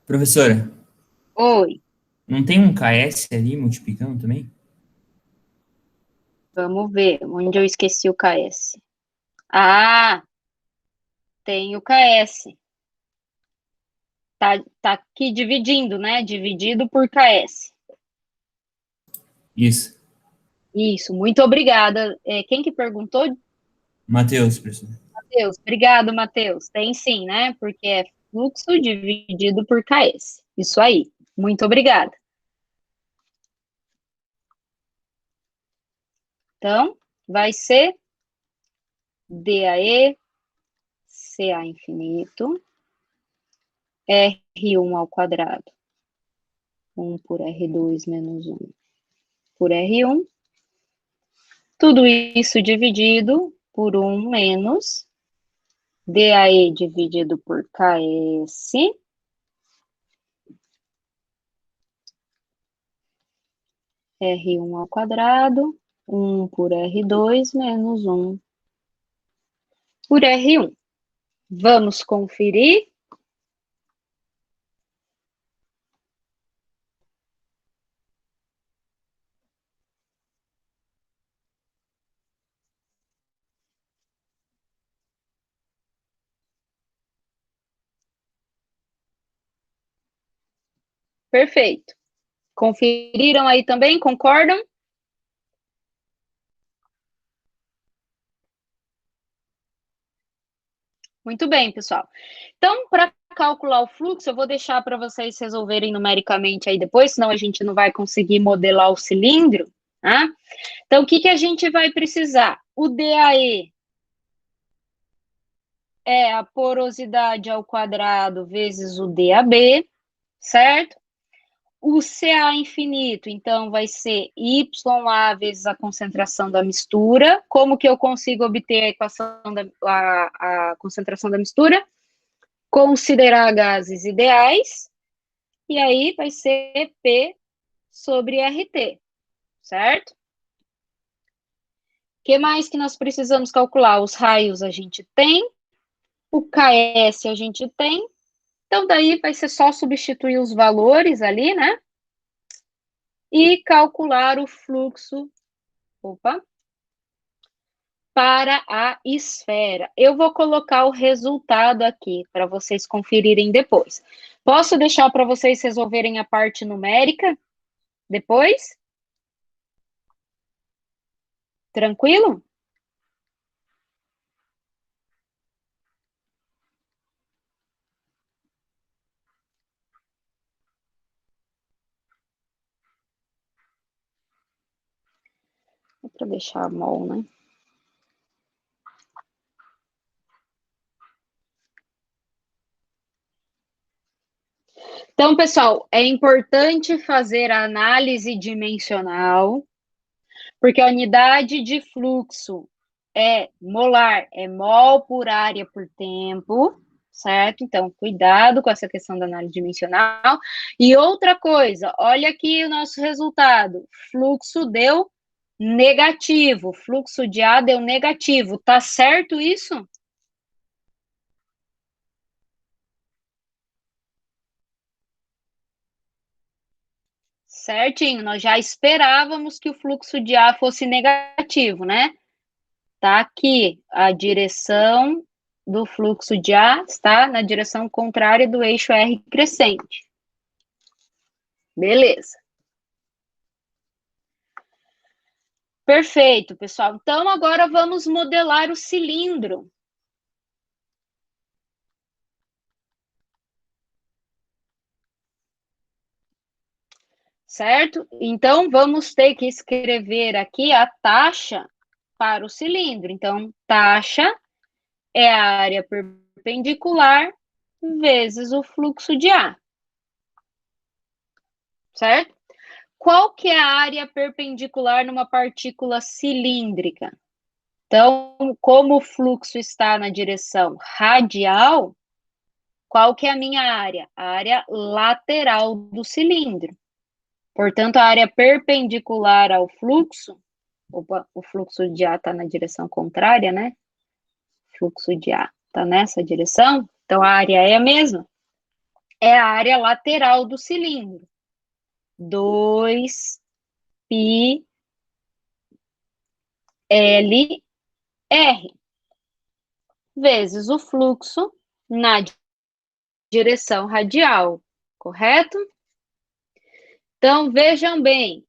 Professora, Oi, não tem um KS ali multiplicando também? vamos ver onde eu esqueci o KS. Ah, tem o KS. Tá aqui dividindo, né? Dividido por KS. Isso. Isso, muito obrigada. Quem que perguntou? Matheus, professor. Matheus. Obrigado, Matheus. Tem sim, né? Porque é fluxo dividido por KS. Isso aí. Muito obrigada. Então, vai ser DAE, CA infinito, R1 ao quadrado, 1 por R2 menos 1 por R1. Tudo isso dividido por 1 menos DAE dividido por KS, R1 ao quadrado, 1 por R2 menos 1 por R1. Vamos conferir. Perfeito. Conferiram aí também? Concordam? Muito bem, pessoal. Então, para calcular o fluxo, eu vou deixar para vocês resolverem numericamente aí depois, senão a gente não vai conseguir modelar o cilindro, tá? Então, o que a gente vai precisar? O DAE é a porosidade ao quadrado vezes o DAB, certo? O CA infinito, então, vai ser YA vezes a concentração da mistura. Como que eu consigo obter a equação a concentração da mistura? Considerar gases ideais, e aí vai ser P sobre RT, certo? O que mais que nós precisamos calcular? Os raios a gente tem, o KS a gente tem, então daí vai ser só substituir os valores ali, né? E calcular o fluxo, para a esfera. Eu vou colocar o resultado aqui para vocês conferirem depois. Posso deixar para vocês resolverem a parte numérica depois? Tranquilo? É para deixar a mol, né? Então, pessoal, é importante fazer a análise dimensional, porque a unidade de fluxo é molar, é mol por área por tempo, certo? Então, cuidado com essa questão da análise dimensional. E outra coisa, olha aqui o nosso resultado. Fluxo deu negativo, fluxo de A deu negativo. Tá certo isso? Certinho, nós já esperávamos que o fluxo de A fosse negativo, né? Tá aqui a direção do fluxo de A está na direção contrária do eixo R crescente. Beleza. Perfeito, pessoal. Então, agora vamos modelar o cilindro. Certo? Então, vamos ter que escrever aqui a taxa para o cilindro. Então, taxa é a área perpendicular vezes o fluxo de ar. Certo? Qual que é a área perpendicular numa partícula cilíndrica? Então, como o fluxo está na direção radial, qual que é a minha área? A área lateral do cilindro. Portanto, a área perpendicular ao fluxo, o fluxo de ar está na direção contrária, né? O fluxo de ar está nessa direção, então a área é a mesma. É a área lateral do cilindro. 2π L R vezes o fluxo na direção radial, correto? Então, vejam bem,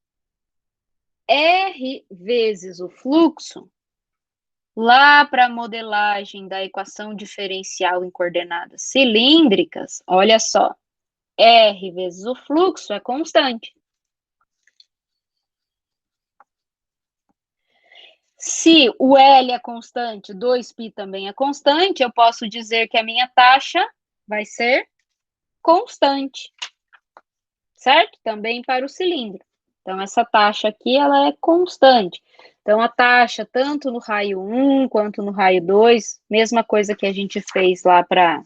R vezes o fluxo, lá para a modelagem da equação diferencial em coordenadas cilíndricas, olha só, R vezes o fluxo é constante. Se o L é constante, 2π também é constante, eu posso dizer que a minha taxa vai ser constante, certo? Também para o cilindro. Então, essa taxa aqui, ela é constante. Então, a taxa, tanto no raio 1 quanto no raio 2, mesma coisa que a gente fez lá para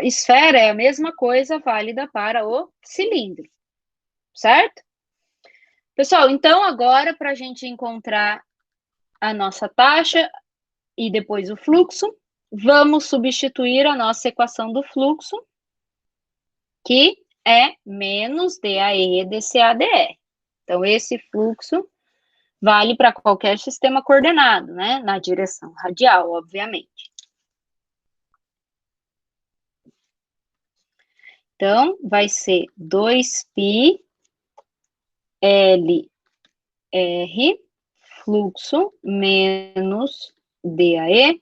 esfera, é a mesma coisa válida para o cilindro, certo? Pessoal, então agora, para a gente encontrar a nossa taxa e depois o fluxo, vamos substituir a nossa equação do fluxo, que é menos DAE dCAdR. Então, esse fluxo vale para qualquer sistema coordenado, né? Na direção radial, obviamente. Então, vai ser 2π LR fluxo menos DAE,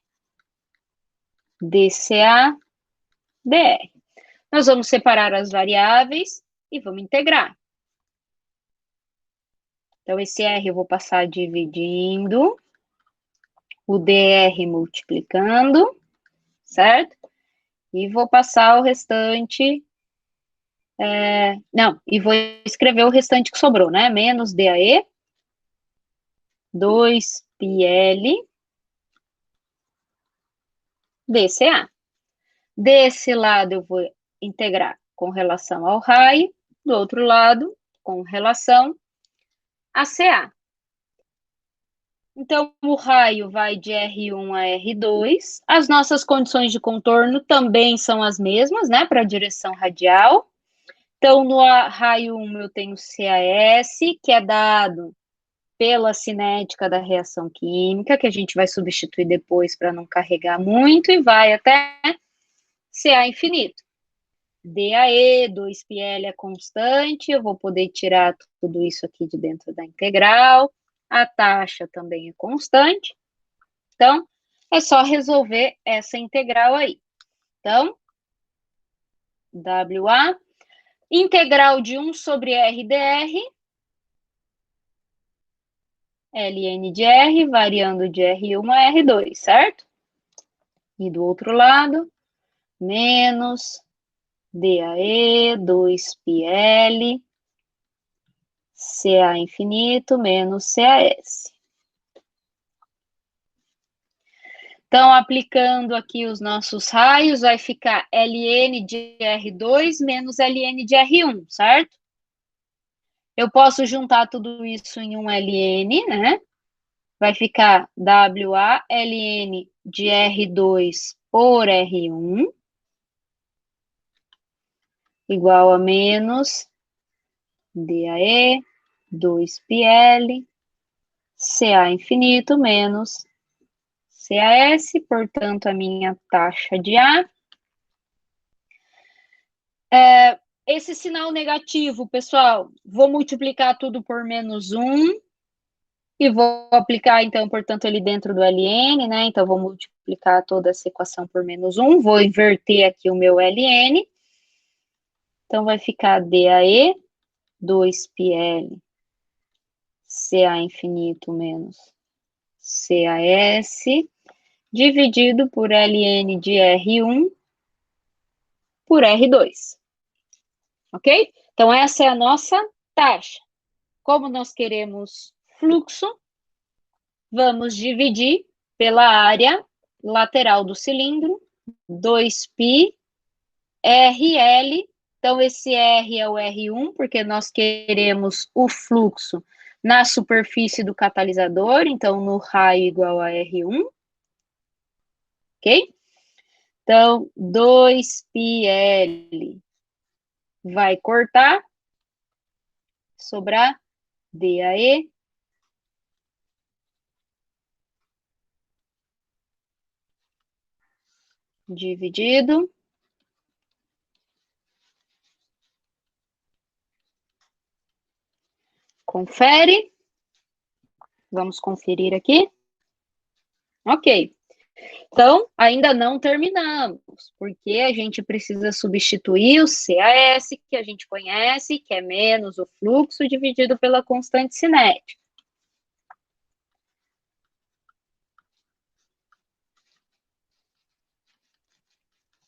DCA, DR. Nós vamos separar as variáveis e vamos integrar. Então, esse R eu vou passar dividindo, o DR multiplicando, certo? E vou passar o restante... e vou escrever o restante que sobrou, né? Menos DAE, 2πL, DCA. Desse lado eu vou integrar com relação ao raio, do outro lado com relação a CA. Então, o raio vai de R1 a R2. As nossas condições de contorno também são as mesmas, né, para a direção radial. Então, no raio 1 eu tenho CAS, que é dado pela cinética da reação química, que a gente vai substituir depois para não carregar muito, e vai até CA infinito. DAE, 2πL é constante, eu vou poder tirar tudo isso aqui de dentro da integral, a taxa também é constante, então, é só resolver essa integral aí. Então, WA, integral de 1 sobre R dr, ln de R, variando de R1 a R2, certo? E do outro lado, menos DAE, 2πL, CA infinito menos CAS. Então, aplicando aqui os nossos raios, vai ficar ln de R2 menos ln de R1, certo? Eu posso juntar tudo isso em um ln, né? Vai ficar WA ln de R2 por R1 igual a menos DAE, 2πL, CA infinito menos CAS, portanto, a minha taxa de A. Esse sinal negativo, pessoal, vou multiplicar tudo por menos 1 e vou aplicar, então, portanto, ele dentro do ln, né? Então, vou multiplicar toda essa equação por menos 1, vou inverter aqui o meu ln. Então, vai ficar DAE, 2πL, CA infinito menos CAS, dividido por ln de R1 por R2. Ok? Então, essa é a nossa taxa. Como nós queremos fluxo, vamos dividir pela área lateral do cilindro, 2π RL. Então, esse R é o R1, porque nós queremos o fluxo na superfície do catalisador, então, no raio igual a R1. Ok? Então, 2πL vai cortar, sobrar DAE, dividido. Confere. Vamos conferir aqui. Ok. Então, ainda não terminamos, porque a gente precisa substituir o CAS, que a gente conhece, que é menos o fluxo dividido pela constante cinética.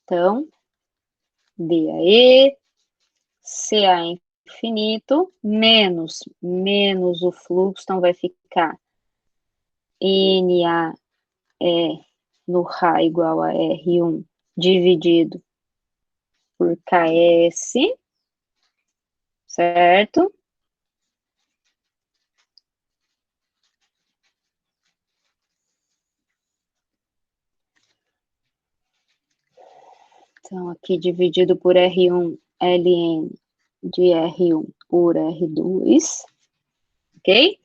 Então, DAE, CA infinito, menos o fluxo, então vai ficar NAE no raio igual a R1 dividido por KS, certo? Então, aqui dividido por R1, ln de R1 por R2, ok?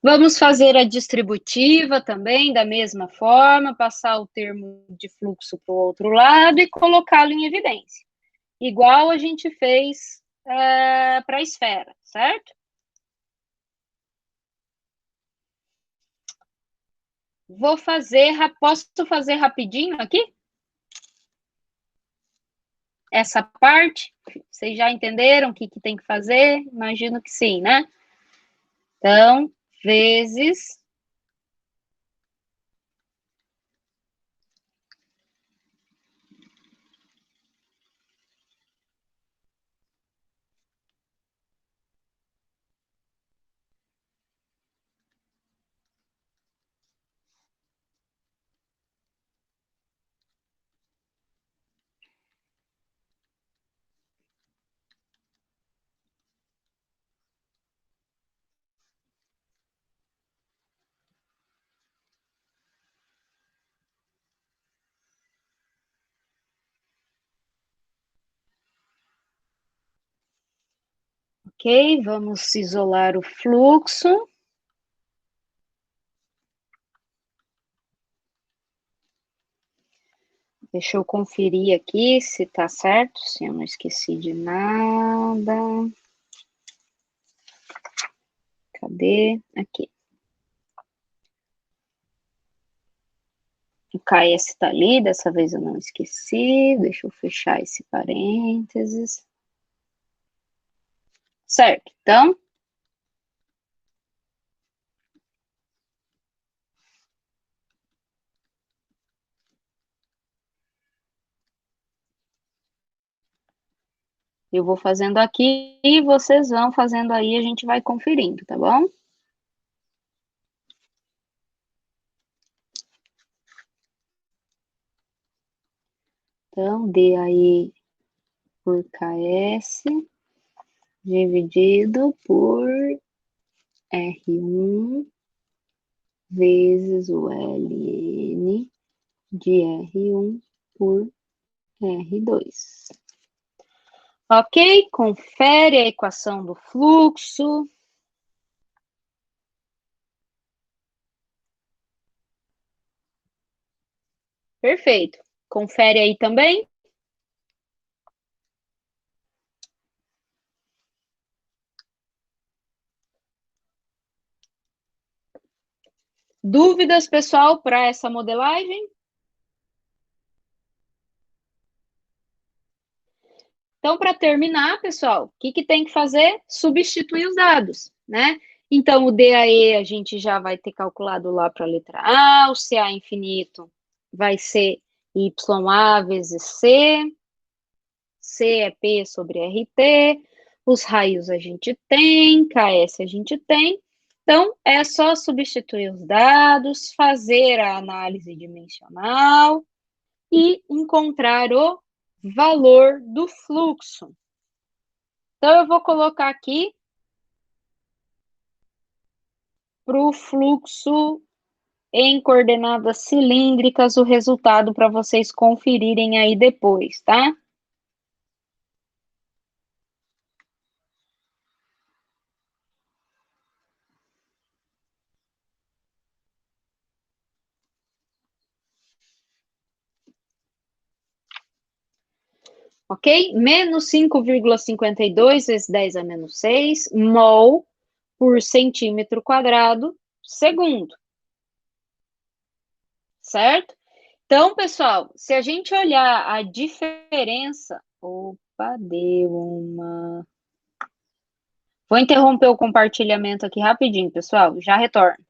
Vamos fazer a distributiva também, da mesma forma, passar o termo de fluxo para o outro lado e colocá-lo em evidência. igual a gente fez para a esfera, certo? Posso fazer rapidinho aqui? Essa parte, vocês já entenderam o que tem que fazer? Imagino que sim, né? Então, vezes ok, vamos isolar o fluxo. Deixa eu conferir aqui se tá certo, se eu não esqueci de nada. Cadê? Aqui. O KS tá ali, dessa vez eu não esqueci. Deixa eu fechar esse parênteses. Certo, então, eu vou fazendo aqui e vocês vão fazendo aí, a gente vai conferindo, tá bom? Então, D aí por KS dividido por R1 vezes o Ln de R1 por R2. Ok? Confere a equação do fluxo. Perfeito. Confere aí também. Dúvidas, pessoal, para essa modelagem? Então, para terminar, pessoal, o que tem que fazer? Substituir os dados, né? Então, o DAE a gente já vai ter calculado lá para a letra A, o CA infinito vai ser YA vezes C, C é P sobre RT, os raios a gente tem, KS a gente tem, então é só substituir os dados, fazer a análise dimensional e encontrar o valor do fluxo. Então, eu vou colocar aqui para o fluxo em coordenadas cilíndricas o resultado para vocês conferirem aí depois, tá? Ok? Menos 5,52 vezes 10 a menos 6 mol por centímetro quadrado segundo. Certo? Então, pessoal, se a gente olhar a diferença... Opa, deu uma... Vou interromper o compartilhamento aqui rapidinho, pessoal. Já retorno.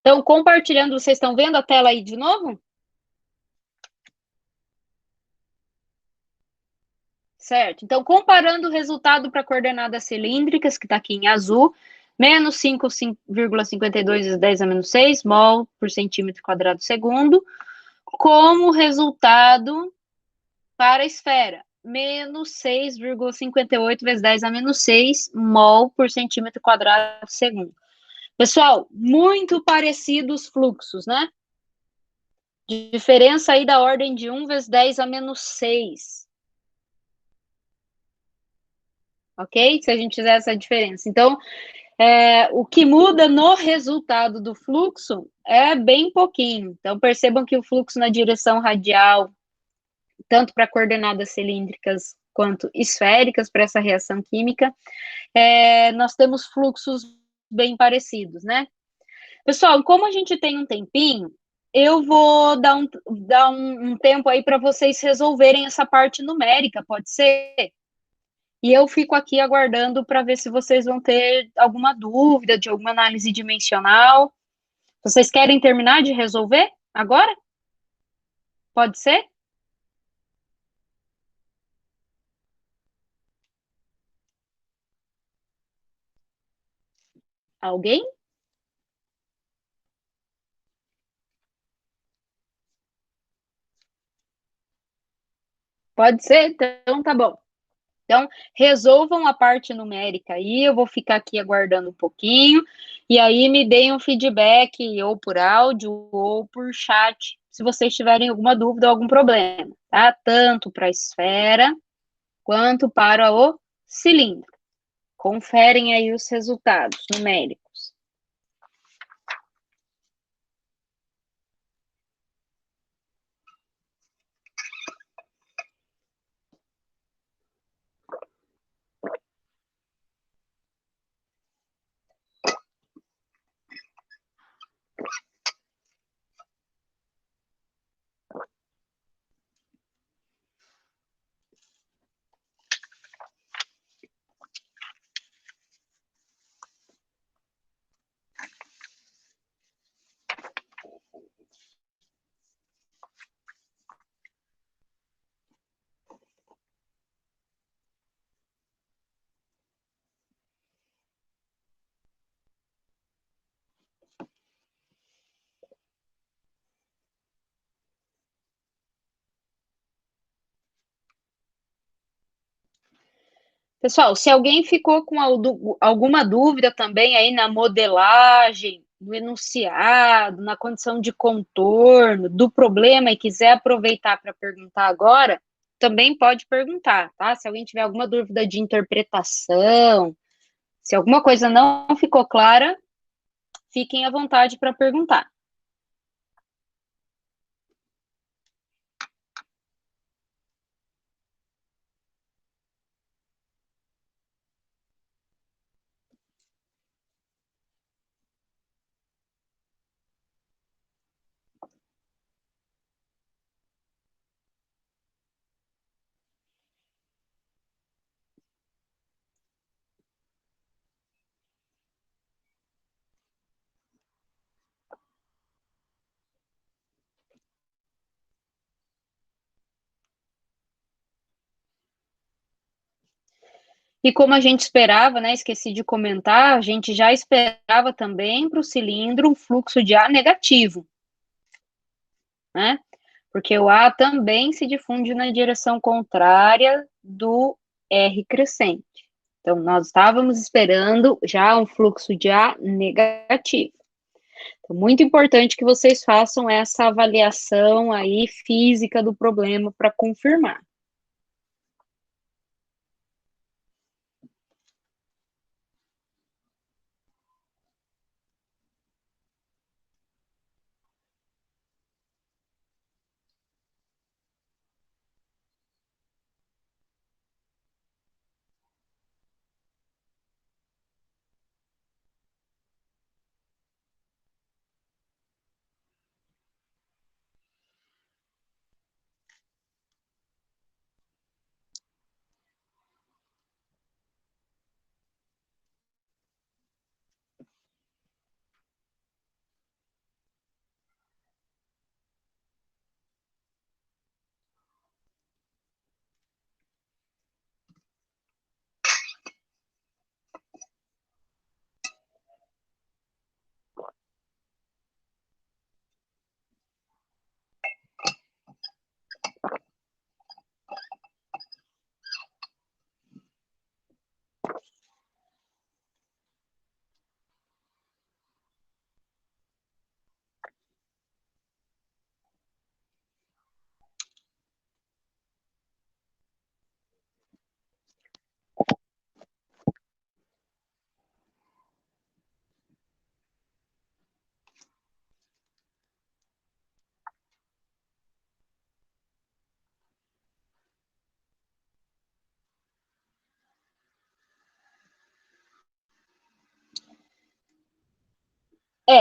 Então, compartilhando, vocês estão vendo a tela aí de novo? Certo. Então, comparando o resultado para coordenadas cilíndricas, que está aqui em azul, menos 5,52 vezes 10 a menos 6 mol por centímetro quadrado segundo, como resultado para a esfera, menos 6,58 vezes 10 a menos 6 mol por centímetro quadrado segundo. Pessoal, muito parecidos os fluxos, né? Diferença aí da ordem de 1 vezes 10 a menos 6. ok? Se a gente fizer essa diferença. Então, o que muda no resultado do fluxo é bem pouquinho. Então, percebam que o fluxo na direção radial, tanto para coordenadas cilíndricas quanto esféricas, para essa reação química, nós temos fluxos bem parecidos, né? Pessoal, como a gente tem um tempinho, eu vou dar um tempo aí para vocês resolverem essa parte numérica, pode ser? E eu fico aqui aguardando para ver se vocês vão ter alguma dúvida de alguma análise dimensional. Vocês querem terminar de resolver agora? Pode ser? Alguém? Pode ser? Então tá bom. Então, resolvam a parte numérica aí, eu vou ficar aqui aguardando um pouquinho, e aí me deem um feedback, ou por áudio, ou por chat, se vocês tiverem alguma dúvida ou algum problema, tá? Tanto para a esfera, quanto para o cilindro. Conferem aí os resultados numéricos. Pessoal, se alguém ficou com alguma dúvida também aí na modelagem, no enunciado, na condição de contorno, do problema e quiser aproveitar para perguntar agora, também pode perguntar, tá? Se alguém tiver alguma dúvida de interpretação, se alguma coisa não ficou clara, fiquem à vontade para perguntar. E como a gente esperava, né? Esqueci de comentar, a gente já esperava também para o cilindro um fluxo de ar negativo, né? Porque o A também se difunde na direção contrária do R crescente. Então, nós estávamos esperando já um fluxo de A negativo. Então, muito importante que vocês façam essa avaliação aí física do problema para confirmar.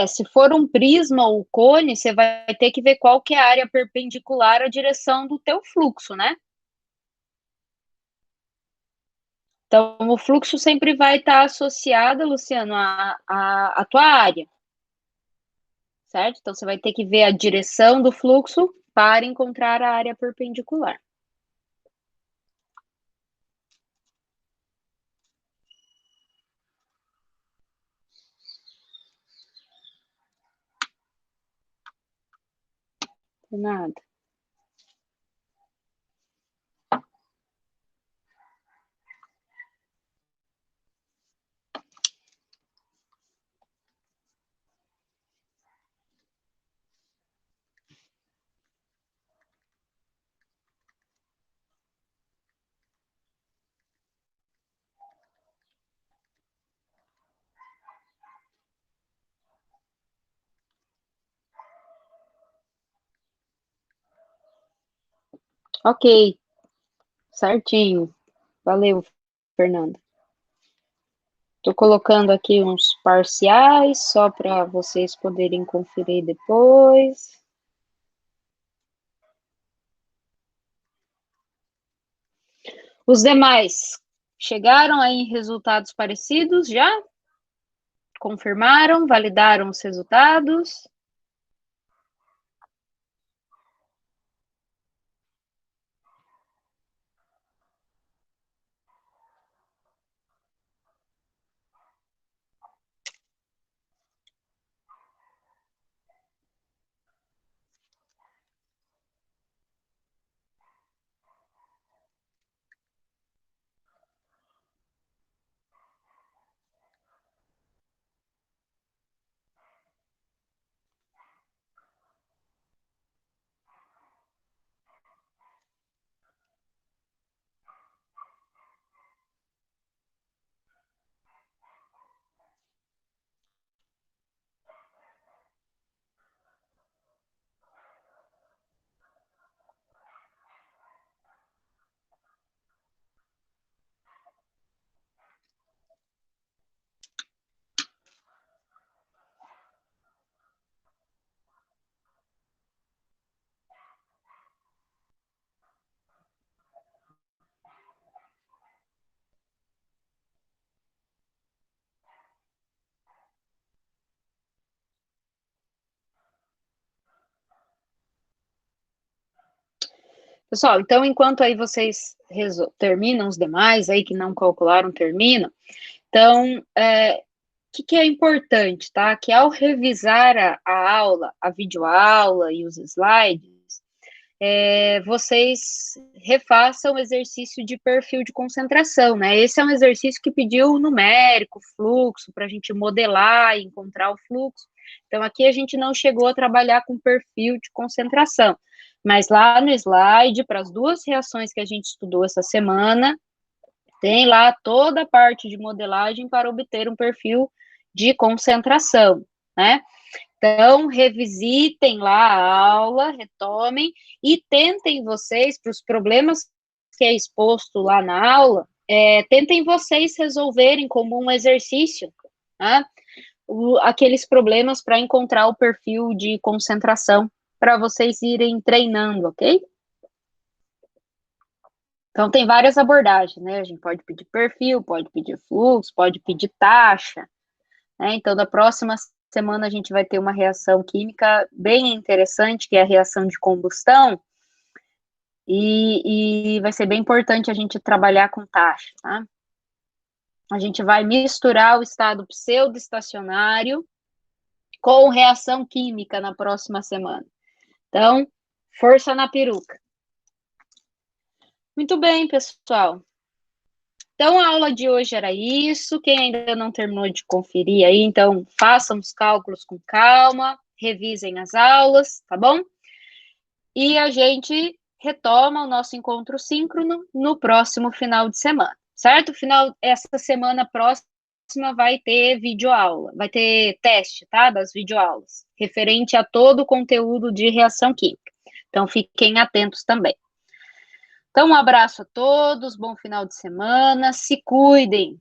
Se for um prisma ou cone, você vai ter que ver qual que é a área perpendicular à direção do teu fluxo, né? Então, o fluxo sempre vai estar associado, Luciano, à tua área, certo? Então, você vai ter que ver a direção do fluxo para encontrar a área perpendicular. Nada. Ok, certinho. Valeu, Fernanda. Estou colocando aqui uns parciais, só para vocês poderem conferir depois. Os demais chegaram aí em resultados parecidos já? Confirmaram, validaram os resultados? Pessoal, então enquanto aí vocês terminam os demais aí que não calcularam, terminam. Então, que é importante, tá? Que ao revisar a aula, a videoaula e os slides, vocês refaçam o exercício de perfil de concentração, né? Esse é um exercício que pediu numérico, fluxo, para a gente modelar e encontrar o fluxo. Então, aqui a gente não chegou a trabalhar com perfil de concentração, mas lá no slide, para as duas reações que a gente estudou essa semana, tem lá toda a parte de modelagem para obter um perfil de concentração, né? Então, revisitem lá a aula, retomem e tentem vocês, para os problemas que é exposto lá na aula, tentem vocês resolverem como um exercício, né, aqueles problemas para encontrar o perfil de concentração, para vocês irem treinando, ok? Então, tem várias abordagens, né? A gente pode pedir perfil, pode pedir fluxo, pode pedir taxa, né? Então, da próxima semana a gente vai ter uma reação química bem interessante, que é a reação de combustão, e vai ser bem importante a gente trabalhar com taxa, tá? A gente vai misturar o estado pseudoestacionário com reação química na próxima semana. Então, força na peruca. Muito bem, pessoal. Então, a aula de hoje era isso. Quem ainda não terminou de conferir aí, então, façam os cálculos com calma, revisem as aulas, tá bom? E a gente retoma o nosso encontro síncrono no próximo final de semana, certo? Essa semana próxima vai ter videoaula, vai ter teste, tá? Das videoaulas, referente a todo o conteúdo de reação química. Então, fiquem atentos também. Então, um abraço a todos, bom final de semana, se cuidem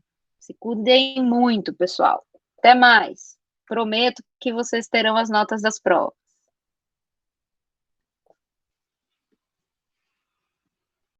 muito, pessoal. Até mais. prometo que vocês terão as notas das provas.